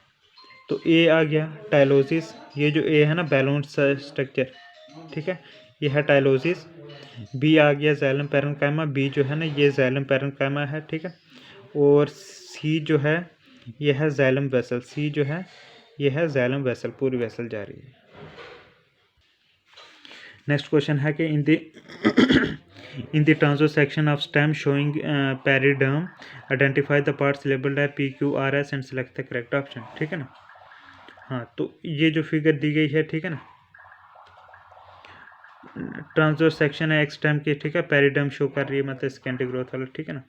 तो ए आ गया tylosis, ये जो ए है ना बैलून स्ट्रक्चर, ठीक है, ये है टाइलोसिस। बी आ गया जाइलम पैरेन्काइमा, बी जो है ना ये जाइलम पैरेन्काइमा है, ठीक है। और सी जो है ये है जाइलम वेसल, सी जो है ये है जाइलम वेसल, पूरी वेसल जा रही है। नेक्स्ट क्वेश्चन है कि in the transection of stem showing periderm identify the parts labelled है P Q R S and select the correct option, ठीक है ना। हाँ, तो ये जो फिगर दी गई है, ठीक है ना, ट्रांसोसेक्शन है एक्स स्टेम की, ठीक है। पेरिडर्म शो कर रही है मतलब सेकेंडरी ग्रोथ वाला, ठीक है ना।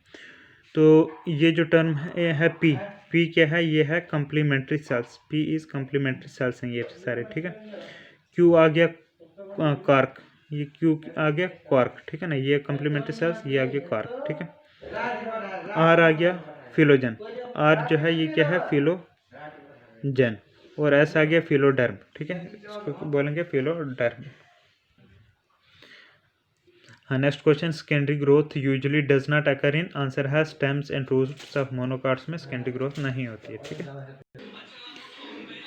तो ये जो टर्म है पी, पी क्या है, ये है complementary cells, P is complementary cells हैं ये सारे, ठीक है। क्यू आ गया कार्क, ये क्यू आ गया क्वार्क, ठीक है ना, ये कम्प्लीमेंट्री सेल्स, ये आ गया कार्क, ठीक है। आर आ गया फिलोजन, आर जो है ये क्या है फिलोजन, और एस आ गया फिलोडर्म, ठीक है, इसको बोलेंगे फिलोडर्म। हाँ, next question secondary growth usually does not occur in, answer है स्टेम्स एंड रूट्स ऑफ मोनोकाट्स में सेकेंडरी ग्रोथ नहीं होती है, ठीक है।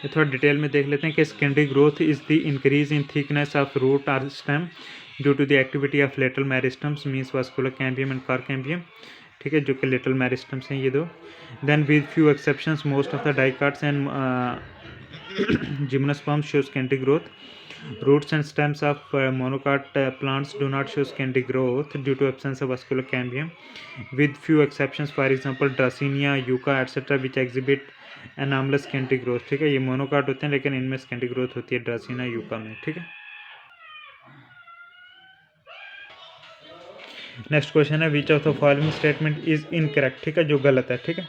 ये थोड़ा डिटेल में देख लेते हैं कि secondary growth is the increase in thickness of root और stem due to the activity of lateral meristems means vascular cambium and cork cambium, ठीक है, जो कि लेटरल मेरिस्टम्स हैं ये दो। Then with few exceptions most of the dicots and gymnosperms show secondary growth. Roots and stems of monocot plants do not show secondary growth due to absence of vascular cambium, with few exceptions, for example Dracaena, Yucca, etc., which exhibit anomalous secondary growth, ठीक है। ये monocot होते हैं लेकिन इनमें secondary growth होती है ड्रासीना, yucca में, ठीक है। नेक्स्ट क्वेश्चन है which of the following statement is incorrect, ठीक है, जो गलत है, ठीक है।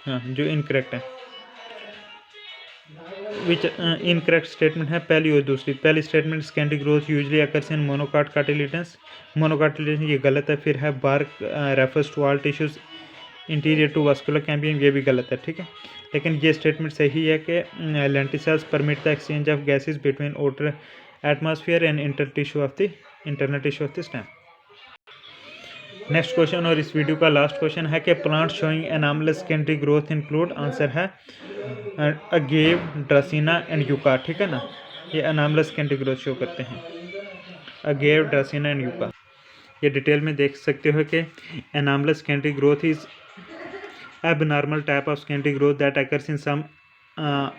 हाँ, जो इनकरेक्ट है विच इनकरेक्ट स्टेटमेंट है पहली और दूसरी। पहली statement secondary growth usually occurs in monocot कार्टिलेजन्स, ये गलत है। फिर है bark refers to all tissues interior to vascular cambium, ये भी गलत है, ठीक है। लेकिन ये स्टेटमेंट सही है कि lenticels permit the exchange of gases between outer atmosphere and internal tissue of the stem. Next question और इस वीडियो का लास्ट क्वेश्चन है कि plant showing anomalous secondary growth include, answer है अगेव, ड्रासिना एंड यूका, ठीक है ना। ये एनामलस सेकेंडरी ग्रोथ शो करते हैं, अगेव, ड्रासिना एंड यूका। ये डिटेल में देख सकते हो कि anomalous secondary growth is abnormal type of secondary growth that occurs in some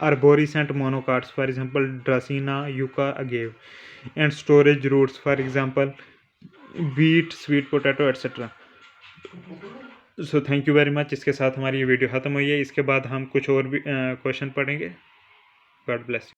arborescent monocots, for example Dracaena, Yucca, agave, and storage roots, for example wheat, sweet potato, etc. So thank you very much. इसके साथ हमारी ये video ख़त्म हुई है। इसके बाद हम कुछ और भी क्वेश्चन पढ़ेंगे। God bless.